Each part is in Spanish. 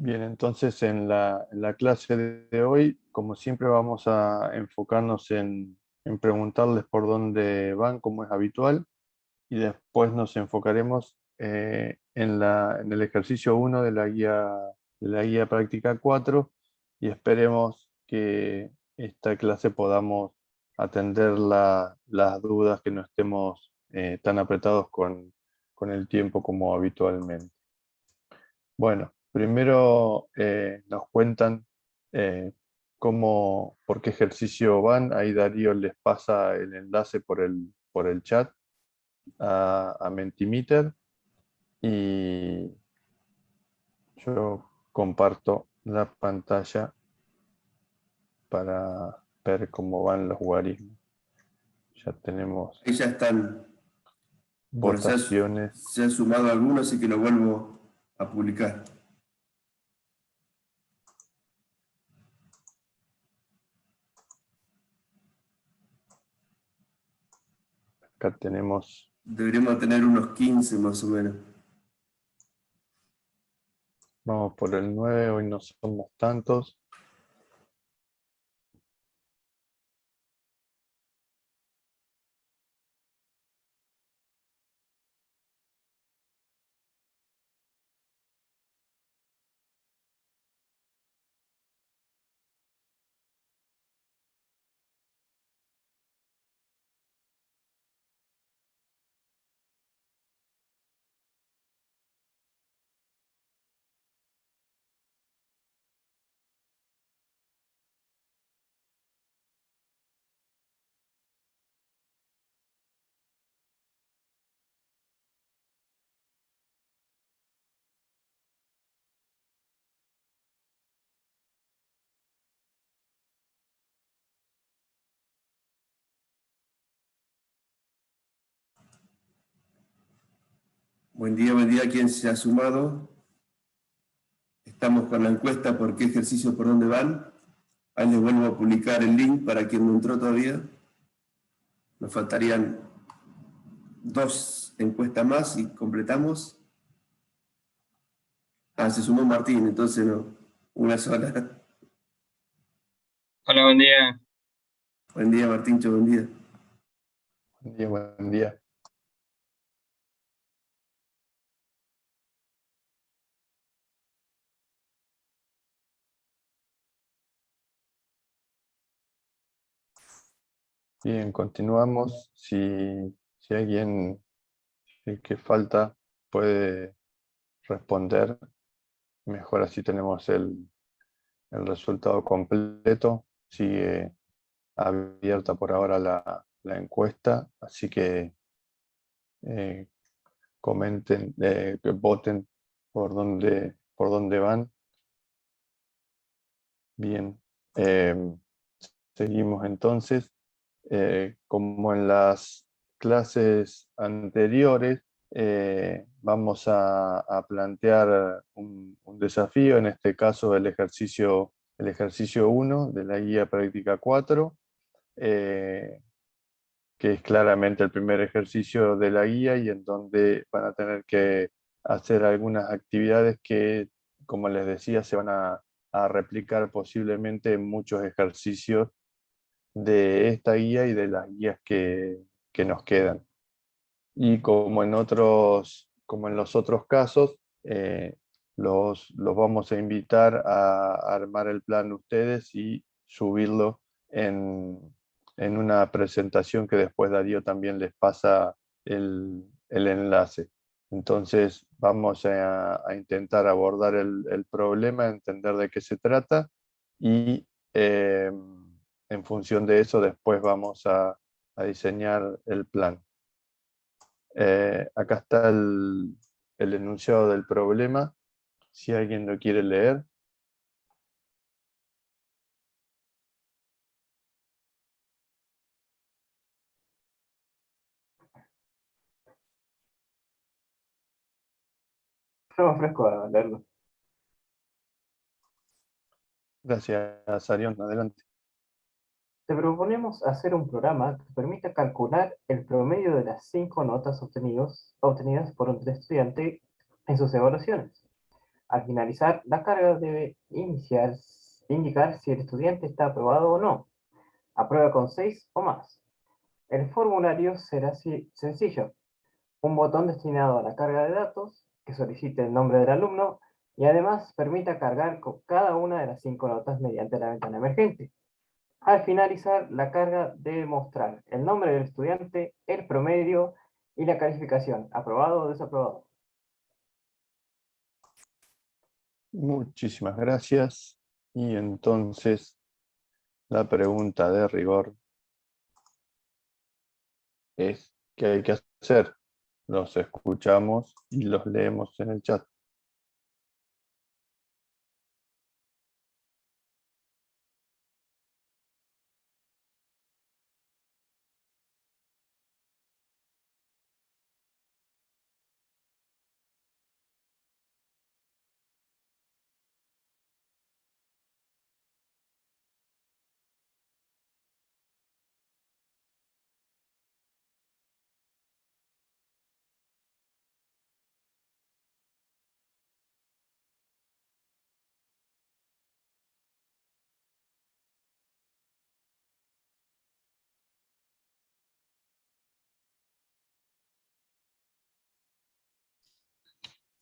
Bien, entonces en la clase de hoy, como siempre, vamos a enfocarnos en preguntarles por dónde van, como es habitual, y después nos enfocaremos en el ejercicio 1 de la guía práctica 4 y esperemos que esta clase podamos atender las dudas, que no estemos tan apretados con el tiempo como habitualmente. Bueno, primero nos cuentan por qué ejercicio van. Ahí Darío les pasa el enlace por el chat a Mentimeter y yo comparto la pantalla para ver cómo van los logaritmos. Ya tenemos Ahí ya están. Bueno, votaciones. se han sumado algunos, así que lo vuelvo a publicar. Acá tenemos, Deberíamos tener unos 15 más o menos. vamos por el 9, hoy no somos tantos. Buen día, ¿quién se ha sumado? Estamos con la encuesta por qué ejercicio, por dónde van. Ahí les vuelvo a publicar el link para quien no entró todavía. Nos faltarían 2 encuestas más y completamos. Se sumó Martín, entonces no, una sola. Hola, buen día. Buen día, Martíncho, buen día. Buen día, buen día. Bien, continuamos. Si alguien que falta puede responder, mejor, así tenemos el resultado completo. Sigue abierta por ahora la encuesta, así que eh, comenten, que voten por dónde van. Bien, seguimos entonces. Como en las clases anteriores, vamos a plantear un desafío, en este caso el ejercicio 1 de la guía práctica 4, que es claramente el primer ejercicio de la guía y en donde van a tener que hacer algunas actividades que, como les decía, se van a replicar posiblemente en muchos ejercicios de esta guía y de las guías que nos quedan. Y como en los otros casos, los vamos a invitar a armar el plan ustedes y subirlo en una presentación que después Darío también les pasa el enlace. Entonces vamos a intentar abordar el problema, entender de qué se trata y en función de eso después vamos a diseñar el plan. Acá está el enunciado del problema, si alguien lo quiere leer. Yo me ofrezco a leerlo. Gracias, Arión, adelante. Te proponemos hacer un programa que permita calcular el promedio de las 5 notas obtenidas por un estudiante en sus evaluaciones. Al finalizar, la carga debe indicar si el estudiante está aprobado o no. Aprueba con 6 o más. El formulario será sencillo. Un botón destinado a la carga de datos que solicite el nombre del alumno y además permita cargar con cada una de las 5 notas mediante la ventana emergente. Al finalizar, la carga debe mostrar el nombre del estudiante, el promedio y la calificación, aprobado o desaprobado. Muchísimas gracias. Y entonces la pregunta de rigor es: ¿qué hay que hacer? Los escuchamos y los leemos en el chat.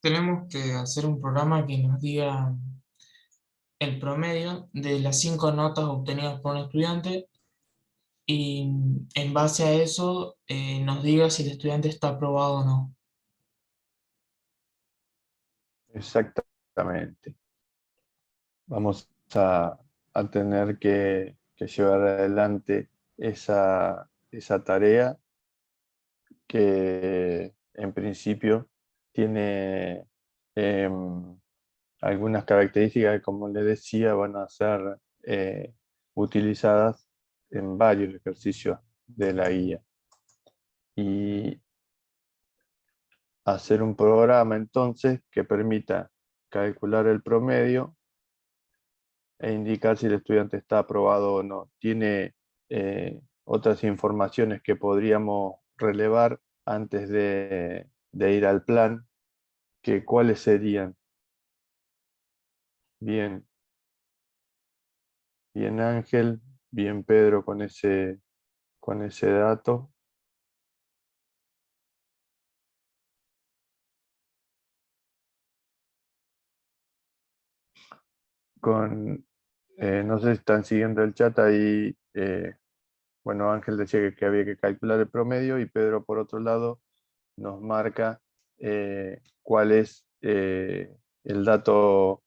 Tenemos que hacer un programa que nos diga el promedio de las 5 notas obtenidas por un estudiante y en base a eso nos diga si el estudiante está aprobado o no. Exactamente. Vamos a tener que llevar adelante esa tarea que en principio tiene algunas características que, como les decía, van a ser utilizadas en varios ejercicios de la guía. Y hacer un programa entonces que permita calcular el promedio e indicar si el estudiante está aprobado o no. Tiene otras informaciones que podríamos relevar antes de ir al plan, que cuáles serían. Bien, bien Ángel, bien Pedro con ese dato. No sé si están siguiendo el chat ahí. Bueno, Ángel decía que había que calcular el promedio y Pedro, por otro lado, nos marca cuál es el dato,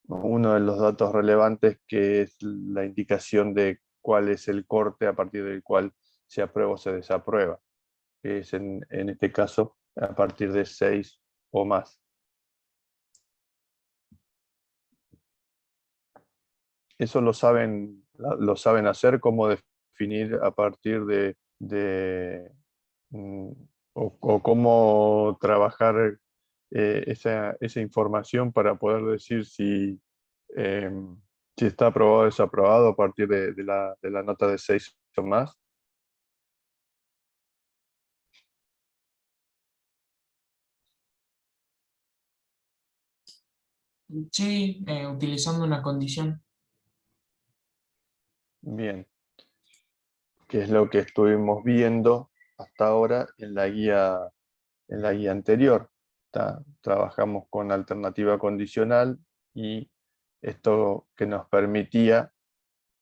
uno de los datos relevantes, que es la indicación de cuál es el corte a partir del cual se aprueba o se desaprueba, que es en este caso a partir de 6 o más. Eso lo saben hacer, cómo definir a partir mm, o cómo trabajar esa información para poder decir eh, si está aprobado o desaprobado a partir de la nota de 6 o más. Sí, utilizando una condición. Bien, que es lo que estuvimos viendo hasta ahora en la guía anterior. Trabajamos con alternativa condicional y esto que nos permitía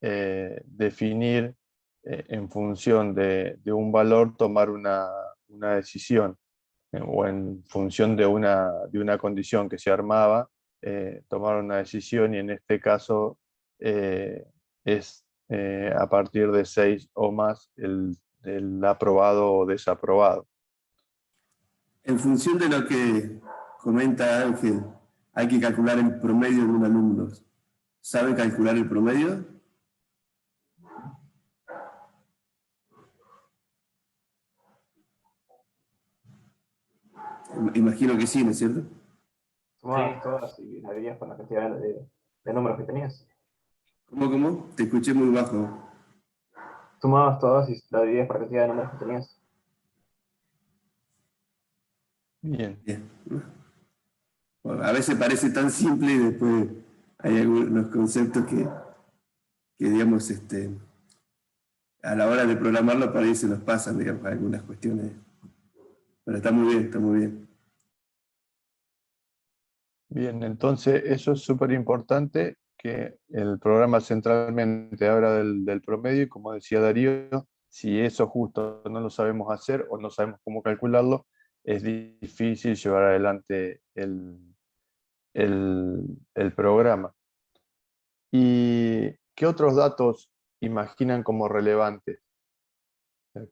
definir en función de un valor, tomar una decisión, o en función de una condición que se armaba, tomar una decisión, y en este caso es a partir de 6 o más el aprobado o desaprobado. En función de lo que comenta Ángel, hay que calcular el promedio de un alumno. ¿Sabe calcular el promedio? Imagino que sí, ¿no es cierto? Sumabas todas y la dividías con la cantidad de números que tenías. ¿Cómo? Te escuché muy bajo. Sumabas todas y la dividías por la cantidad de números que tenías. Bien. Bien. Bueno, a veces parece tan simple y después hay algunos conceptos que digamos, a la hora de programarlo por ahí se nos pasan, digamos, algunas cuestiones. Pero está muy bien, está muy bien. Bien, entonces eso es súper importante, que el programa centralmente habla del promedio y como decía Darío, si eso justo no lo sabemos hacer o no sabemos cómo calcularlo, es difícil llevar adelante el programa. ¿Y qué otros datos imaginan como relevantes?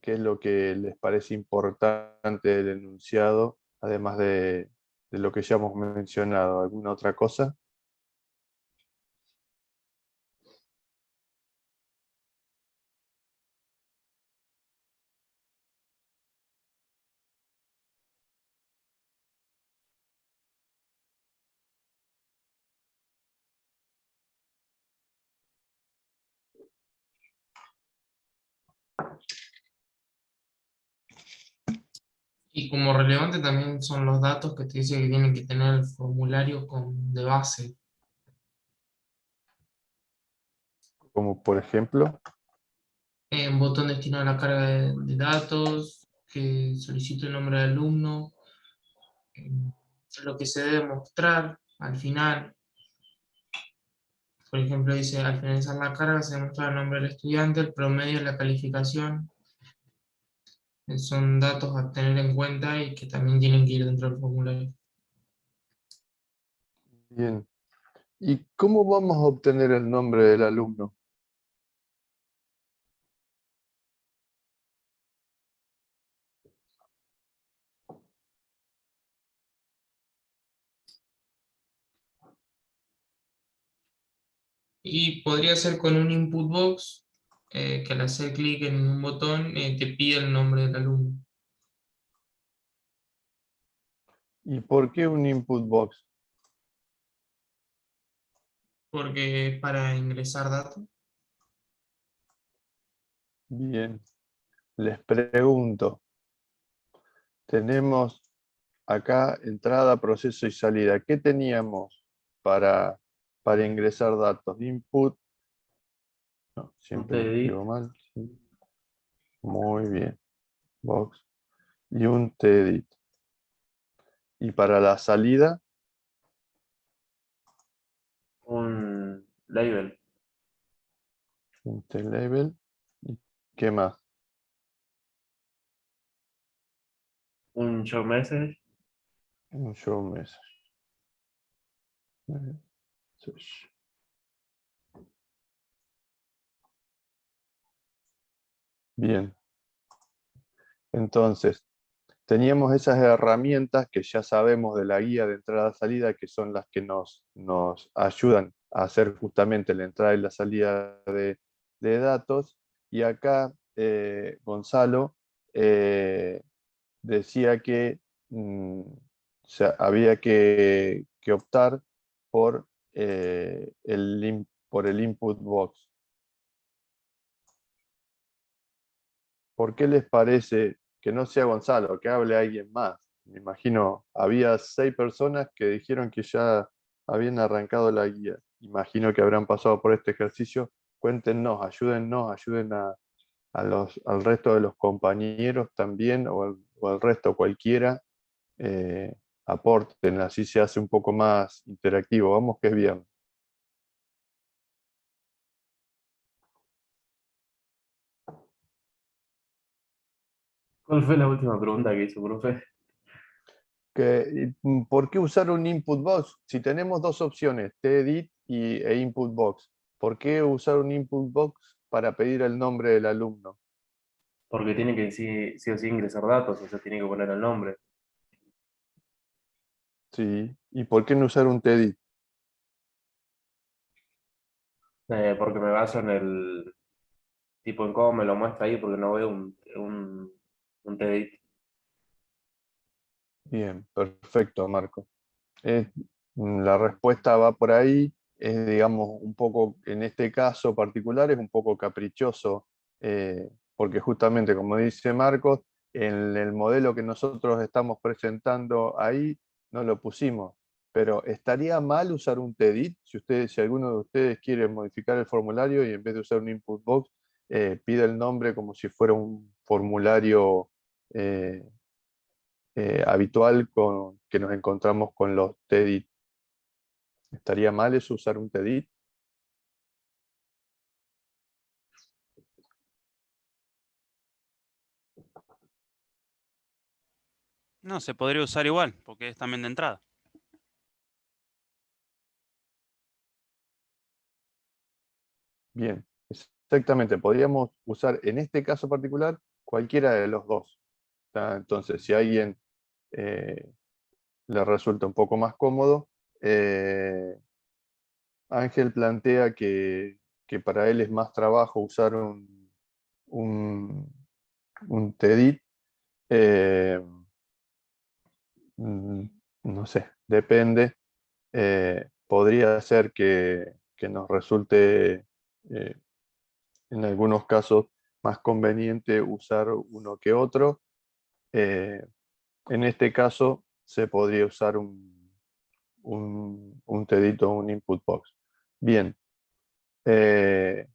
¿Qué es lo que les parece importante del enunciado, además de lo que ya hemos mencionado? ¿Alguna otra cosa? Y como relevante también son los datos que te dice que tienen que tener el formulario de base. Como por ejemplo, Un botón destinado a la carga de datos, que solicita el nombre del alumno, eh, lo que se debe mostrar al final. Por ejemplo, dice, al finalizar la carga se muestra el nombre del estudiante, el promedio, la calificación. Son datos a tener en cuenta y que también tienen que ir dentro del formulario. bien. ¿Y cómo vamos a obtener el nombre del alumno? Y podría ser con un input box, que al hacer clic en un botón te pide el nombre del alumno. ¿Y por qué un input box? Porque es para ingresar datos. Bien, les pregunto, tenemos acá entrada, proceso y salida. ¿Qué teníamos para ingresar datos? Input, no, siempre escribo mal. Sí. Muy bien, box y un tedit. Y para la salida, Un label, un label. ¿Y qué más? un show message, Un show message. Message. Bien, entonces teníamos esas herramientas que ya sabemos de la guía de entrada-salida, que son las que nos ayudan a hacer justamente la entrada y la salida de datos. Y acá Gonzalo decía que o sea, había que optar por, por el input box. ¿Por qué les parece que no sea Gonzalo, que hable alguien más? Me imagino, había 6 personas que dijeron que ya habían arrancado la guía. Imagino que habrán pasado por este ejercicio. Cuéntenos, ayúdennos, ayuden al resto de los compañeros también, o al resto cualquiera. eh, Aporten, así se hace un poco más interactivo. Vamos que es bien. ¿cuál fue la última pregunta que hizo, profe? ¿Por qué usar un input box? Si tenemos dos opciones, tedit e input box, ¿por qué usar un input box para pedir el nombre del alumno? Porque tiene que sí o sí ingresar datos, o sea, tiene que poner el nombre. Sí. ¿Y por qué no usar un tedit? Porque me baso en el tipo en cómo me lo muestra ahí, porque no veo un TDI. Bien, perfecto, Marco. La respuesta va por ahí. Es, digamos, un poco, en este caso particular, es un poco caprichoso, porque justamente, como dice Marcos, en el modelo que nosotros estamos presentando ahí, no lo pusimos. pero estaría mal usar un TEDIT si alguno de ustedes quiere modificar el formulario y en vez de usar un input box, pide el nombre como si fuera un formulario eh, habitual que nos encontramos con los TEDIT. ¿Estaría mal eso, usar un TEDIT? No, se podría usar igual, porque es también de entrada. Bien, exactamente. Podríamos usar en este caso particular cualquiera de los dos. ¿Tá? Entonces, si a alguien le resulta un poco más cómodo, Ángel plantea que para él es más trabajo usar un, un TEDIT. eh, mm, no sé, depende. Podría ser que nos resulte en algunos casos más conveniente usar uno que otro. Eh, en este caso se podría usar un TEDIT o un input box. Bien, eh,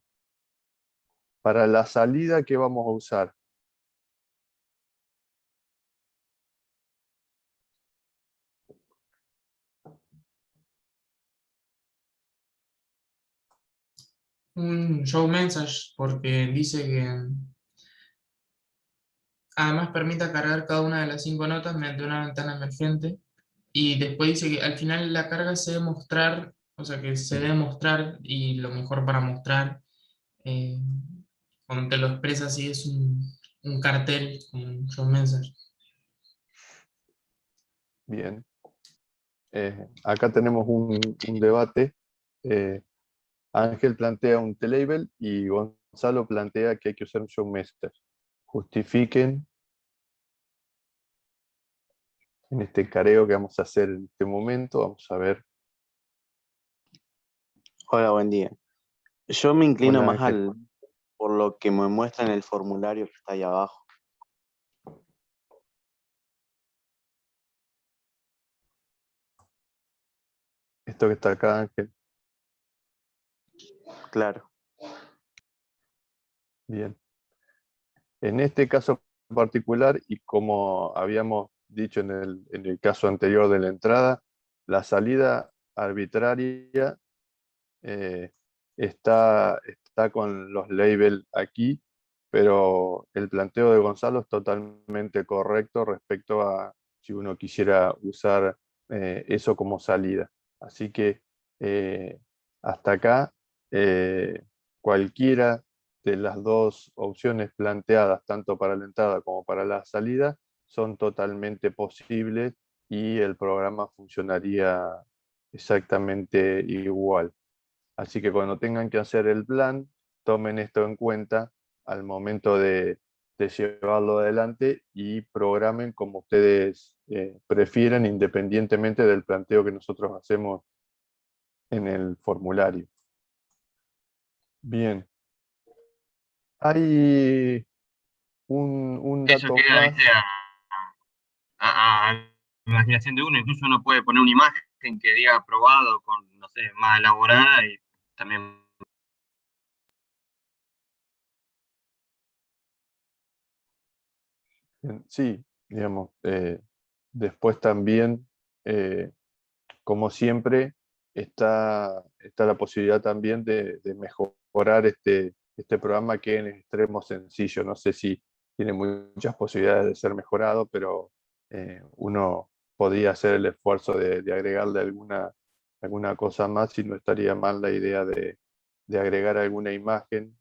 para la salida, ¿qué vamos a usar? Un show message porque dice que además permite cargar cada una de las 5 notas mediante una ventana emergente. Y después dice que al final la carga se debe mostrar, o sea que se debe mostrar y lo mejor para mostrar, eh, cuando te lo expresa así es un cartel, un show message. Bien. Acá tenemos un debate. Eh, Ángel plantea un T-label y Gonzalo plantea que hay que usar un show message. Justifiquen en este careo que vamos a hacer en este momento. Vamos a ver. Hola, buen día. Yo me inclino Hola más Ángel. por lo que me muestra en el formulario que está ahí abajo. Esto que está acá, Ángel. Claro. Bien. En este caso particular, y como habíamos dicho en el caso anterior de la entrada, la salida arbitraria está con los labels aquí, pero el planteo de Gonzalo es totalmente correcto respecto a si uno quisiera usar eso como salida. Así que hasta acá, eh, cualquiera de las dos opciones planteadas, tanto para la entrada como para la salida, son totalmente posibles y el programa funcionaría exactamente igual. Así que cuando tengan que hacer el plan, tomen esto en cuenta al momento de llevarlo adelante y programen como ustedes prefieran, independientemente del planteo que nosotros hacemos en el formulario. Bien. Hay un Eso dato queda, más. viste, a la imaginación de uno. Incluso uno puede poner una imagen que diga aprobado con, no sé, más elaborada y también. Sí, digamos, después también, como siempre, está la posibilidad también de mejorar este programa que en extremo sencillo. No sé si tiene muchas posibilidades de ser mejorado, pero uno podría hacer el esfuerzo de agregarle alguna cosa más y no estaría mal la idea de agregar alguna imagen.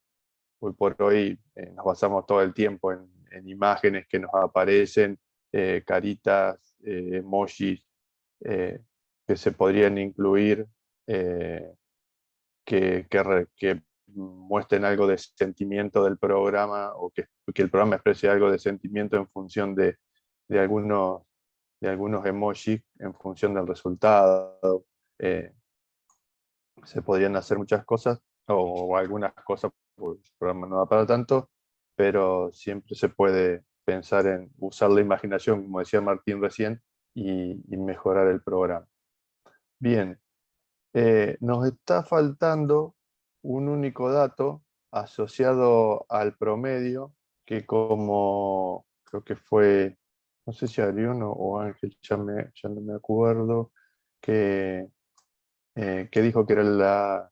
Hoy por hoy nos basamos todo el tiempo en imágenes que nos aparecen, caritas, emojis, eh, que se podrían incluir, eh, que muestren algo de sentimiento del programa o que el programa exprese algo de sentimiento en función de algunos, de algunos emojis, en función del resultado. Eh, Se podrían hacer muchas cosas o algunas cosas, porque el programa no da para tanto, pero siempre se puede pensar en usar la imaginación, como decía Martín recién, y mejorar el programa. Bien, nos está faltando un único dato asociado al promedio, que como creo que fue, no sé si Ariano o Ángel, ya no me acuerdo, que, que dijo que era la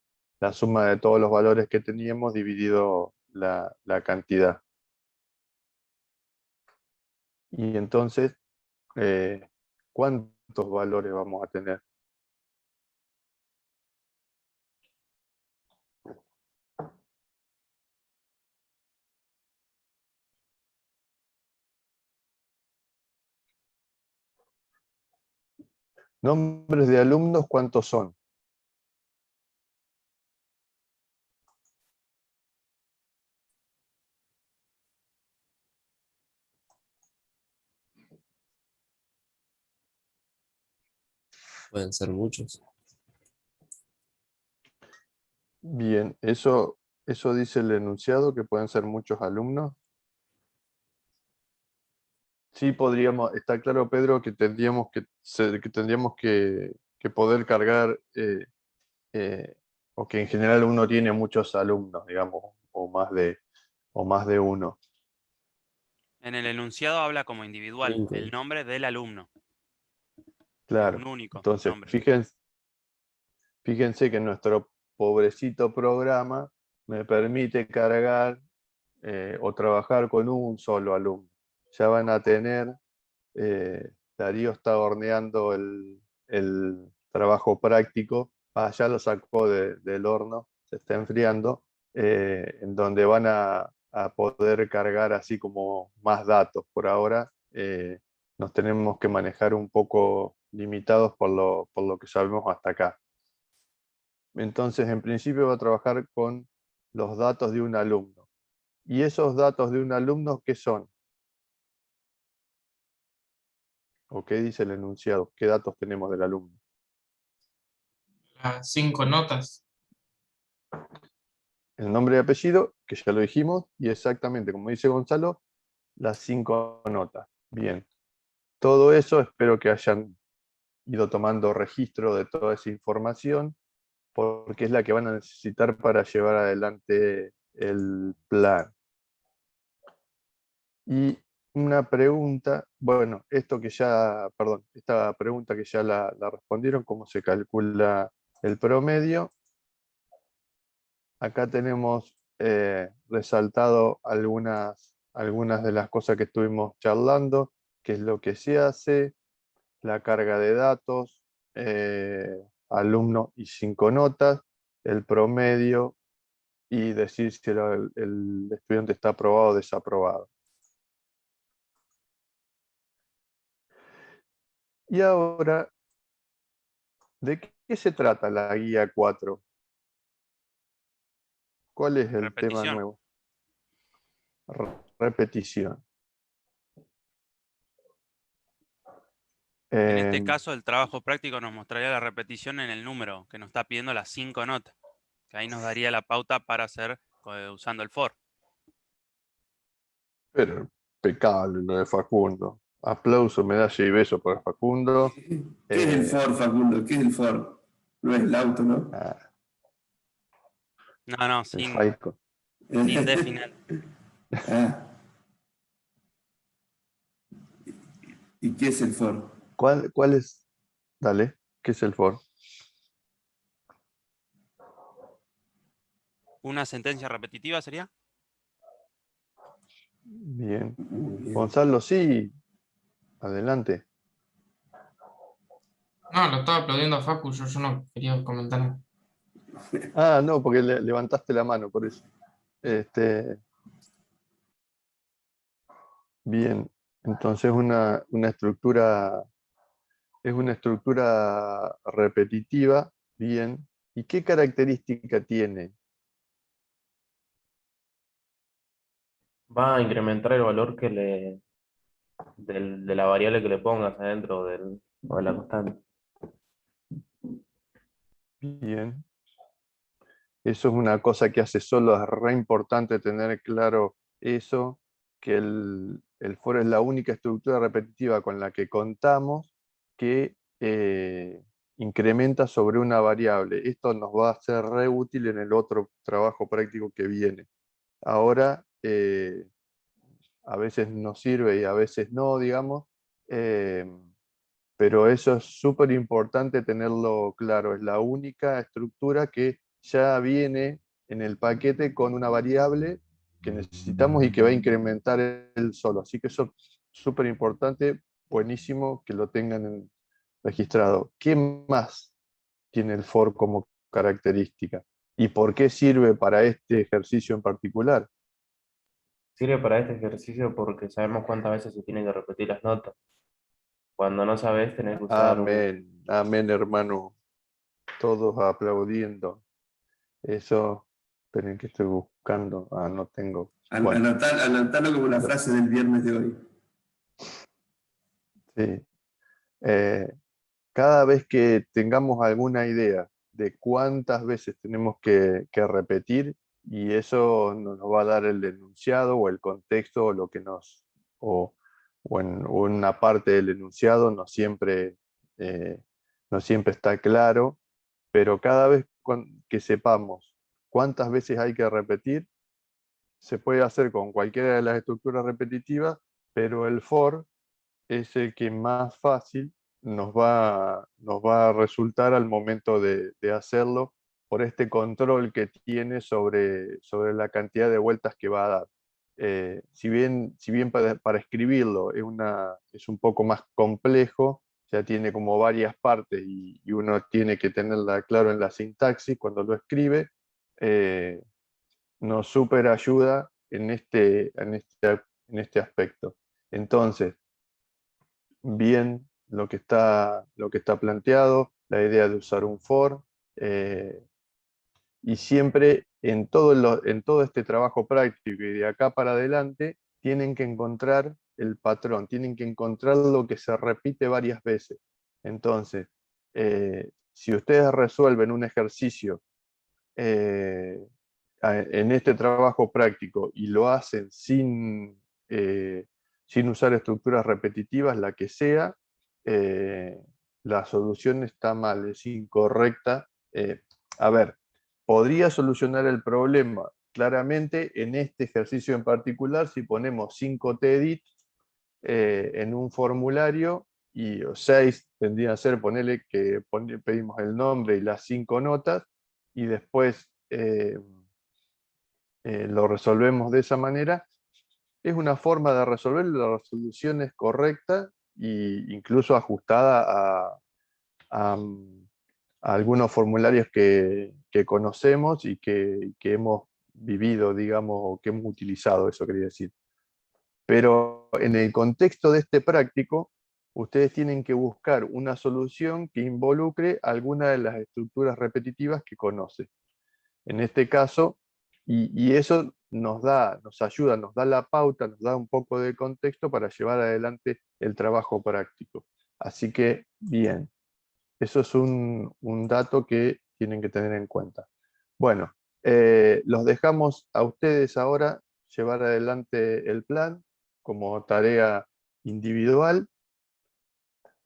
suma de todos los valores que teníamos dividido la cantidad. Y entonces, ¿cuántos valores vamos a tener? Nombres de alumnos, ¿cuántos son? Pueden ser muchos. Bien, eso dice el enunciado, que pueden ser muchos alumnos. Sí, podríamos, está claro, Pedro, que tendríamos que poder cargar, o que en general uno tiene muchos alumnos, digamos, o más de uno. En el enunciado habla como individual, Cinco. el nombre del alumno. Claro. Un único Entonces, nombre. fíjense que nuestro pobrecito programa me permite cargar o trabajar con un solo alumno. Ya van a tener, Darío está horneando el trabajo práctico, ya lo sacó del horno, se está enfriando, en donde van a poder cargar así como más datos. Por ahora nos tenemos que manejar un poco limitados por lo que sabemos hasta acá. Entonces, en principio va a trabajar con los datos de un alumno. ¿Y esos datos de un alumno qué son? ¿O qué dice el enunciado? ¿Qué datos tenemos del alumno? Las 5 notas. El nombre y apellido, que ya lo dijimos, y exactamente, como dice Gonzalo, las 5 notas. Bien. Todo eso espero que hayan ido tomando registro de toda esa información, porque es la que van a necesitar para llevar adelante el plan. Y una pregunta, bueno, esta pregunta que ya la respondieron, cómo se calcula el promedio. Acá tenemos resaltado algunas de las cosas que estuvimos charlando, qué es lo que se hace, la carga de datos, alumno y 5 notas, el promedio y decir si el estudiante está aprobado o desaprobado. Y ahora, ¿de qué se trata la guía 4? ¿Cuál es el tema Repetición. nuevo? Repetición. En este caso, el trabajo práctico nos mostraría la repetición en el número, que nos está pidiendo las 5 notas. Que ahí nos daría la pauta para hacer usando el for. Pero impecable lo de Facundo. Aplauso, medalla y beso para Facundo. ¿Qué es el for, Facundo? ¿Qué es el for? No es el auto, ¿no? No, El sin Faico. D final. Ah. ¿Y qué es el for? ¿Cuál es? Dale, ¿qué es el for? ¿Una sentencia repetitiva sería? Bien. Gonzalo, sí. Adelante. No, lo estaba aplaudiendo a Facu, yo no quería comentar nada. Ah, no, porque levantaste la mano, por eso. Bien, entonces es una estructura repetitiva, bien. ¿Y qué característica tiene? Va a incrementar el valor de la variable que le pongas adentro o de la constante. Bien. Eso es una cosa que hace solo, es re importante tener claro eso, que el for es la única estructura repetitiva con la que contamos que incrementa sobre una variable. Esto nos va a ser re útil en el otro trabajo práctico que viene. Ahora, a veces nos sirve y a veces no, digamos, pero eso es súper importante tenerlo claro. Es la única estructura que ya viene en el paquete con una variable que necesitamos y que va a incrementar él solo. Así que eso es súper importante, buenísimo que lo tengan registrado. ¿Qué más tiene el for como característica? ¿Y por qué sirve para este ejercicio en particular? Sirve para este ejercicio porque sabemos cuántas veces se tienen que repetir las notas. Cuando no sabes, tenés que usar un... Amén, amén, hermano. Todos aplaudiendo. Eso, esperen que estoy buscando. Ah, no tengo. Bueno, Anotalo como la frase del viernes de hoy. sí. Cada vez que tengamos alguna idea de cuántas veces tenemos que repetir, y eso nos va a dar el enunciado o el contexto o lo que nos, o en una parte del enunciado eh, no siempre está claro, pero cada vez que sepamos cuántas veces hay que repetir, se puede hacer con cualquiera de las estructuras repetitivas, pero el for es el que más fácil nos va a resultar al momento de hacerlo por este control que tiene sobre la cantidad de vueltas que va a dar. Si bien para escribirlo es un poco más complejo, ya tiene como varias partes y uno tiene que tenerla claro en la sintaxis cuando lo escribe, nos super ayuda en este aspecto. Entonces, bien lo que está planteado, la idea de usar un for, y siempre en todo este trabajo práctico y de acá para adelante, tienen que encontrar el patrón, tienen que encontrar lo que se repite varias veces. Entonces, si ustedes resuelven un ejercicio en este trabajo práctico y lo hacen sin usar estructuras repetitivas, la que sea, la solución está mal, es incorrecta. A ver, podría solucionar el problema claramente en este ejercicio en particular si ponemos 5 TEDIT en un formulario y 6 tendría a ser ponerle que pedimos el nombre y las 5 notas y después lo resolvemos de esa manera. Es una forma de resolver, la resolución es correcta e incluso ajustada a, a algunos formularios que conocemos y que hemos vivido, digamos, o que hemos utilizado, eso quería decir. Pero en el contexto de este práctico, ustedes tienen que buscar una solución que involucre alguna de las estructuras repetitivas que conocen. En este caso, y eso nos ayuda, nos da la pauta, nos da un poco de contexto para llevar adelante el trabajo práctico. Así que, bien, eso es un dato que tienen que tener en cuenta. Bueno, los dejamos a ustedes ahora llevar adelante el plan como tarea individual.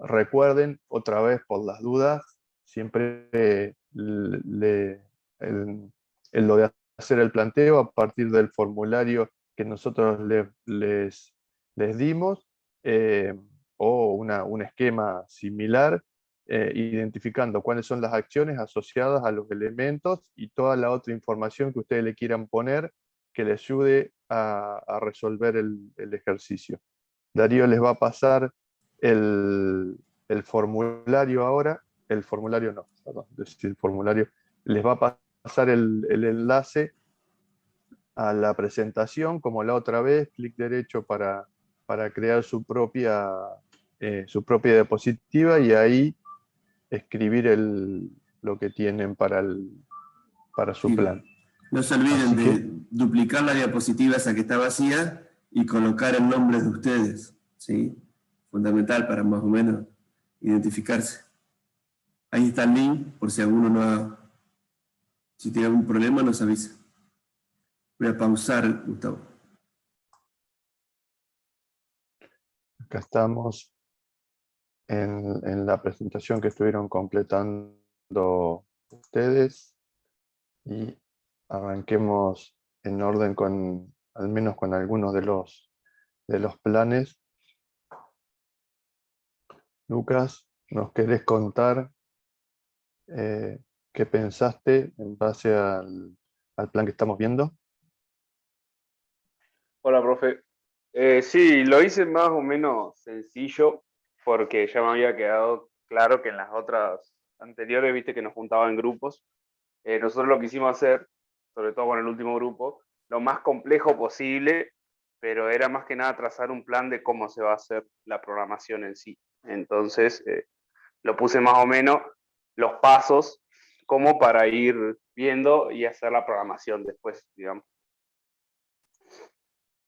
Recuerden, otra vez por las dudas, siempre lo de hacer el planteo a partir del formulario que nosotros les dimos, o un esquema similar, identificando cuáles son las acciones asociadas a los elementos y toda la otra información que ustedes le quieran poner que les ayude a resolver el ejercicio. Darío les va a pasar el formulario ahora, el formulario no, perdón, el formulario, les va a pasar el enlace a la presentación, como la otra vez, clic derecho para crear su propia diapositiva y ahí escribir lo que tienen para su plan. No se olviden de duplicar la diapositiva esa que está vacía y colocar el nombre de ustedes, ¿sí? Fundamental para más o menos identificarse. Ahí está el link, por si alguno si tiene algún problema nos avisa. Voy a pausar, Gustavo. Acá estamos. en la presentación que estuvieron completando ustedes y arranquemos en orden con, al menos con algunos de los planes. Lucas, ¿nos querés contar qué pensaste en base al plan que estamos viendo? Hola, profe. Sí, lo hice más o menos sencillo porque ya me había quedado claro que en las otras anteriores, viste que nos juntaban en grupos. Nosotros lo quisimos hacer, sobre todo con el último grupo, lo más complejo posible, pero era más que nada trazar un plan de cómo se va a hacer la programación en sí. Entonces, lo puse más o menos los pasos como para ir viendo y hacer la programación después, digamos.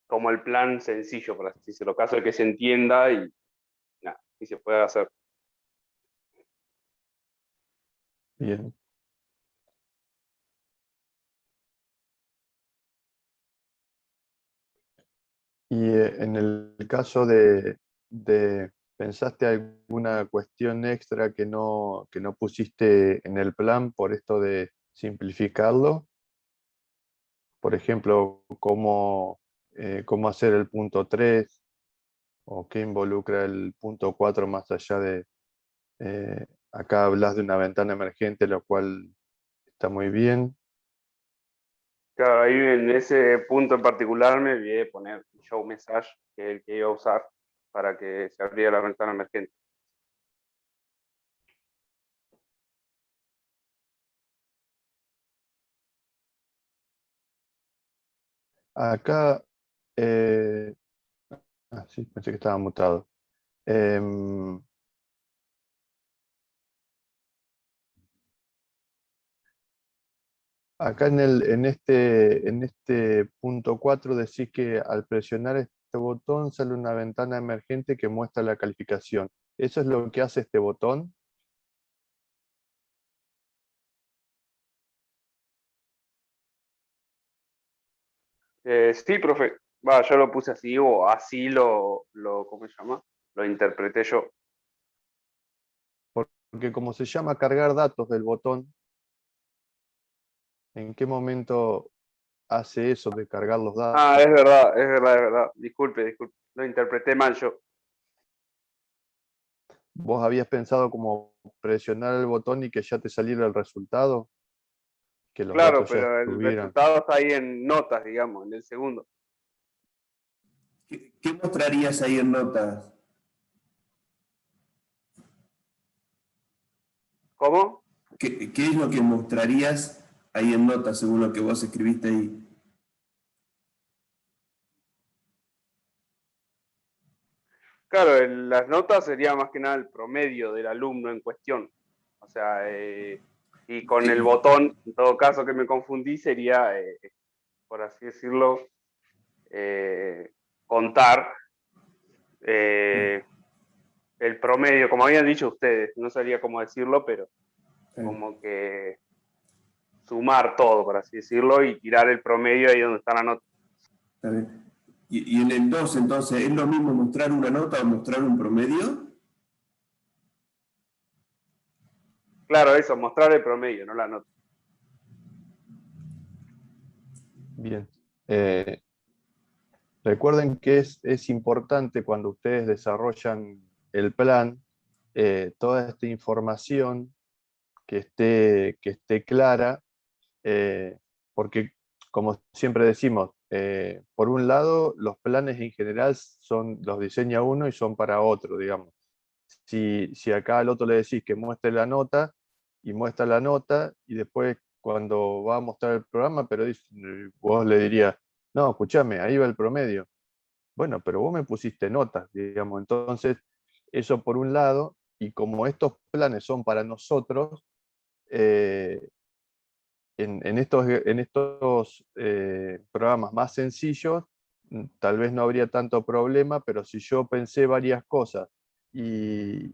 Como el plan sencillo, por así decirlo, caso de que se entienda y nada, y se pueda hacer. Bien. Y en el caso ¿pensaste alguna cuestión extra que no pusiste en el plan por esto de simplificarlo? Por ejemplo, cómo hacer el punto 3 o qué involucra el punto 4 más allá de... acá hablas de una ventana emergente, lo cual está muy bien. Claro, ahí en ese punto en particular me olvidé de poner show message, que es el que iba a usar para que se abriera la ventana emergente. Acá, sí, pensé que estaba mutado. Em, Acá en este punto 4 decís que al presionar este botón sale una ventana emergente que muestra la calificación. ¿Eso es lo que hace este botón? Sí, profe. Va, yo lo puse así o así ¿cómo se llama? Lo interpreté yo. Porque como se llama cargar datos del botón, ¿en qué momento hace eso de cargar los Ah, datos? es verdad, es verdad, es verdad. Disculpe. Lo interpreté mal yo. ¿Vos habías pensado como presionar el botón y que ya te saliera el resultado? Que los Claro, datos ya pero el estuvieran. resultado está ahí en notas, digamos, en el segundo. ¿Qué mostrarías ahí en notas? ¿Cómo? ¿Qué es lo que mostrarías ahí en notas según lo que vos escribiste ahí? Claro, las notas sería más que nada el promedio del alumno en cuestión. O sea, y con el botón, en todo caso que me confundí, sería, por así decirlo, contar el promedio, como habían dicho ustedes, no sabría cómo decirlo, pero como que sumar todo, por así decirlo, y tirar el promedio ahí donde está la nota. Está bien. Y en el 2, entonces, ¿es lo mismo mostrar una nota o mostrar un promedio? Claro, eso, mostrar el promedio, no la nota. Bien. Recuerden que es importante cuando ustedes desarrollan el plan, toda esta información que esté clara, porque como siempre decimos, por un lado, los planes en general los diseña uno y son para otro, digamos. Si acá al otro le decís que muestre la nota, y muestra la nota, y después cuando va a mostrar el programa, pero vos le dirías, no, escúchame, ahí va el promedio. Bueno, pero vos me pusiste notas, digamos. Entonces, eso por un lado, y como estos planes son para nosotros, en estos programas más sencillos, tal vez no habría tanto problema, pero si yo pensé varias cosas y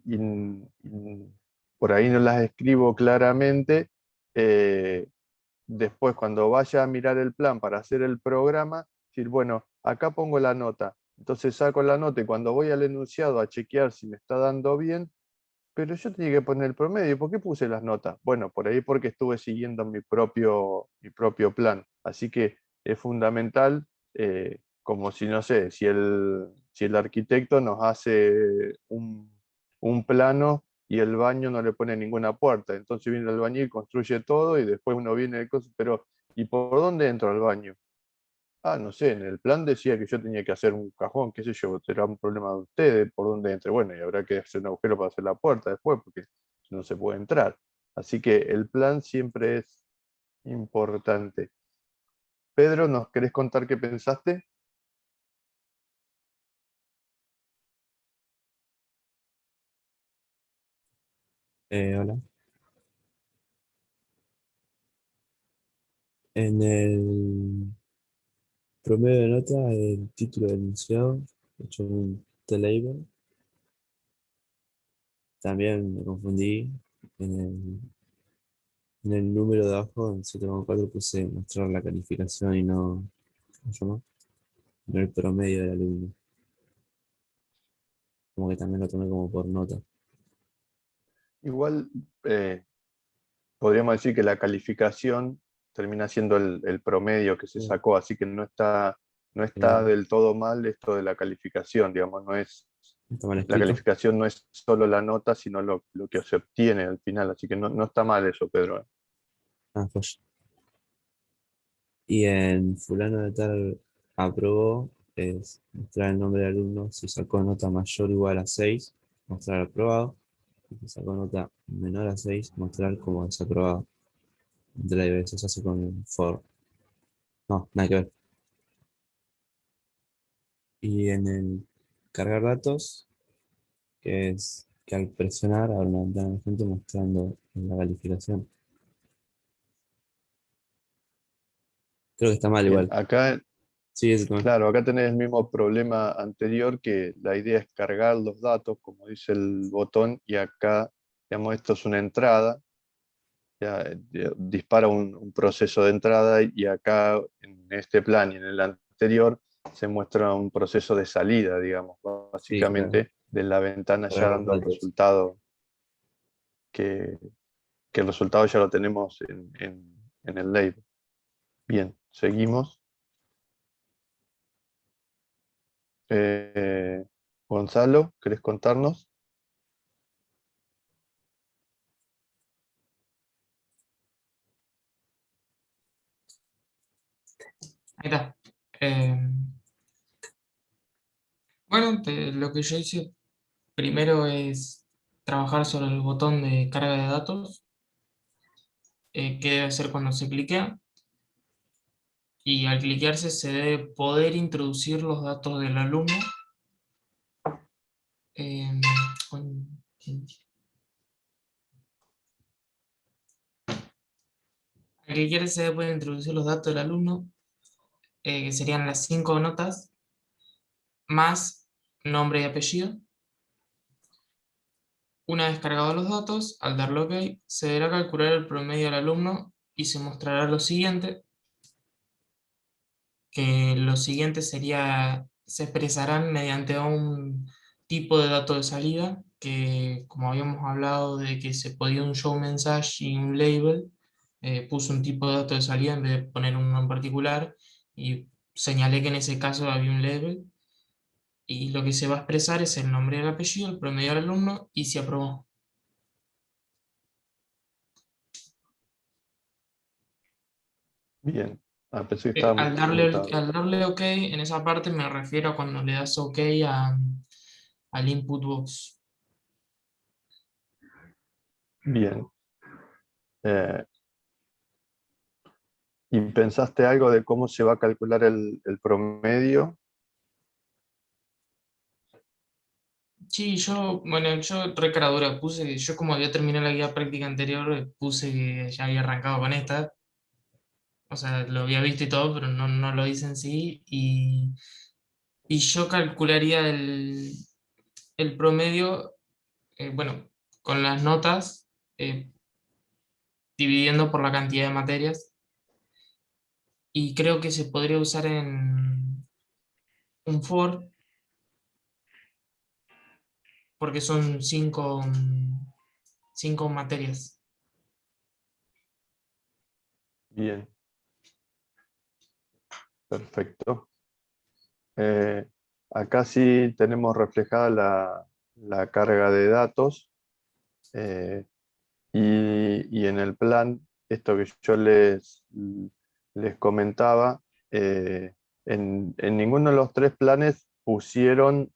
por ahí no las escribo claramente, después cuando vaya a mirar el plan para hacer el programa, decir, bueno, acá pongo la nota, entonces saco la nota y cuando voy al enunciado a chequear si me está dando bien, pero yo tenía que poner el promedio. ¿Por qué puse las notas? Bueno, por ahí porque estuve siguiendo mi propio plan. Así que es fundamental, como si, no sé, si el arquitecto nos hace un plano y el baño no le pone ninguna puerta. Entonces viene el albañil, construye todo y después uno viene de cosas, pero ¿y por dónde entro al baño? Ah, no sé, en el plan decía que yo tenía que hacer un cajón, qué sé yo, será un problema de ustedes por dónde entre. Bueno, y habrá que hacer un agujero para hacer la puerta después, porque no se puede entrar. Así que el plan siempre es importante. Pedro, ¿nos querés contar qué pensaste? Hola. En el promedio de nota, el título del enunciado, he hecho un T-label. También me confundí en en el número de abajo, en 7,4 puse mostrar la calificación y no, ¿cómo se llama? No el promedio del alumno. Como que también lo tomé como por nota. Igual podríamos decir que la calificación termina siendo el promedio que se Sí. sacó, así que no está del todo mal esto de la calificación, digamos, no es. Está mal La escrito. calificación no es solo la nota, sino lo que se obtiene al final, así que no está mal eso, Pedro. Ah, joya. Y en fulano de tal aprobó, es mostrar el nombre del alumno, si sacó nota mayor o igual a 6 mostrar aprobado. Y si sacó nota menor a 6 mostrar como desaprobado. De la eso se hace con el for. No, nada que ver. Y en el cargar datos, que es que al presionar abre una ventana de frente mostrando la calificación. Creo que está mal Bien, igual. acá, Sí, eso también. claro, acá tenés el mismo problema anterior, que la idea es cargar los datos, como dice el botón, y acá, digamos, esto es una entrada, ya, dispara un proceso de entrada, y acá, en este plan y en el anterior, se muestra un proceso de salida, digamos, Sí, claro. básicamente de la ventana ya Cargar los dando el datos. resultado, que, que el resultado ya lo tenemos en el label. Bien, seguimos. Eh, Gonzalo, ¿querés contarnos? Ahí está. Bueno, lo que yo hice primero es trabajar sobre el botón de carga de datos, que debe hacer cuando se cliquea. Y al cliquearse se debe poder introducir los datos del alumno. Em, con- Al cliquearse se debe poder introducir los datos del alumno, que serían las 5 notas, más nombre y apellido. Una vez cargados los datos, al darle OK, se deberá calcular el promedio del alumno y se mostrará lo siguiente, que lo siguiente sería, se expresarán mediante un tipo de dato de salida, que como habíamos hablado de que se podía un show message y un label, puse un tipo de dato de salida en vez de poner uno en particular, y señalé que en ese caso había un label, y lo que se va a expresar es el nombre y el apellido, el promedio del alumno, y si aprobó. Bien. Ah, pensé que estábamos Al conectados. darle OK, en esa parte me refiero a cuando le das OK al input box. Bien. Eh, ¿Y pensaste algo de cómo se va a calcular el promedio? Sí, yo recaradura puse, yo como había terminado la guía práctica anterior, puse que ya había arrancado con esta, o sea, lo había visto y todo, pero no lo hice en sí, y yo calcularía el promedio, bueno, con las notas, dividiendo por la cantidad de materias, y creo que se podría usar en un for porque son cinco materias. Bien, perfecto. Acá sí tenemos reflejada la carga de datos y en el plan, esto que yo les comentaba, en ninguno de los tres planes pusieron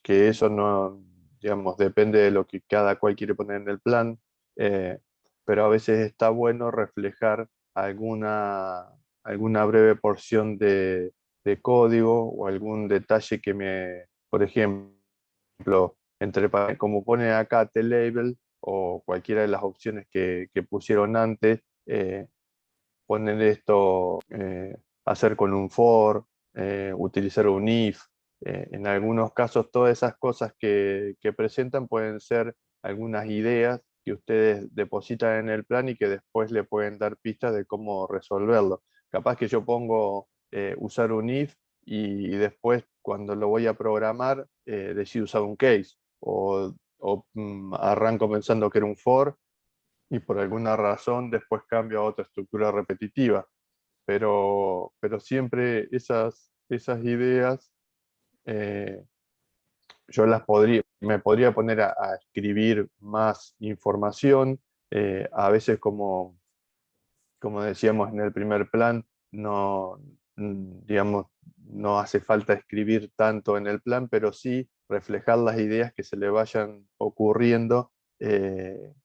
que eso no, digamos, depende de lo que cada cual quiere poner en el plan, eh, pero a veces está bueno reflejar alguna breve porción de código o algún detalle por ejemplo, como pone acá T-Label o cualquiera de las opciones que pusieron antes, poner esto, hacer con un for, utilizar un if. En algunos casos todas esas cosas que presentan pueden ser algunas ideas que ustedes depositan en el plan y que después le pueden dar pistas de cómo resolverlo. Capaz que yo pongo usar un if y después cuando lo voy a programar decido usar un case o arranco pensando que era un for y por alguna razón después cambio a otra estructura repetitiva. Pero siempre esas ideas yo me podría poner a escribir más información. A veces, como decíamos en el primer plan, digamos, no hace falta escribir tanto en el plan, pero sí reflejar las ideas que se le vayan ocurriendo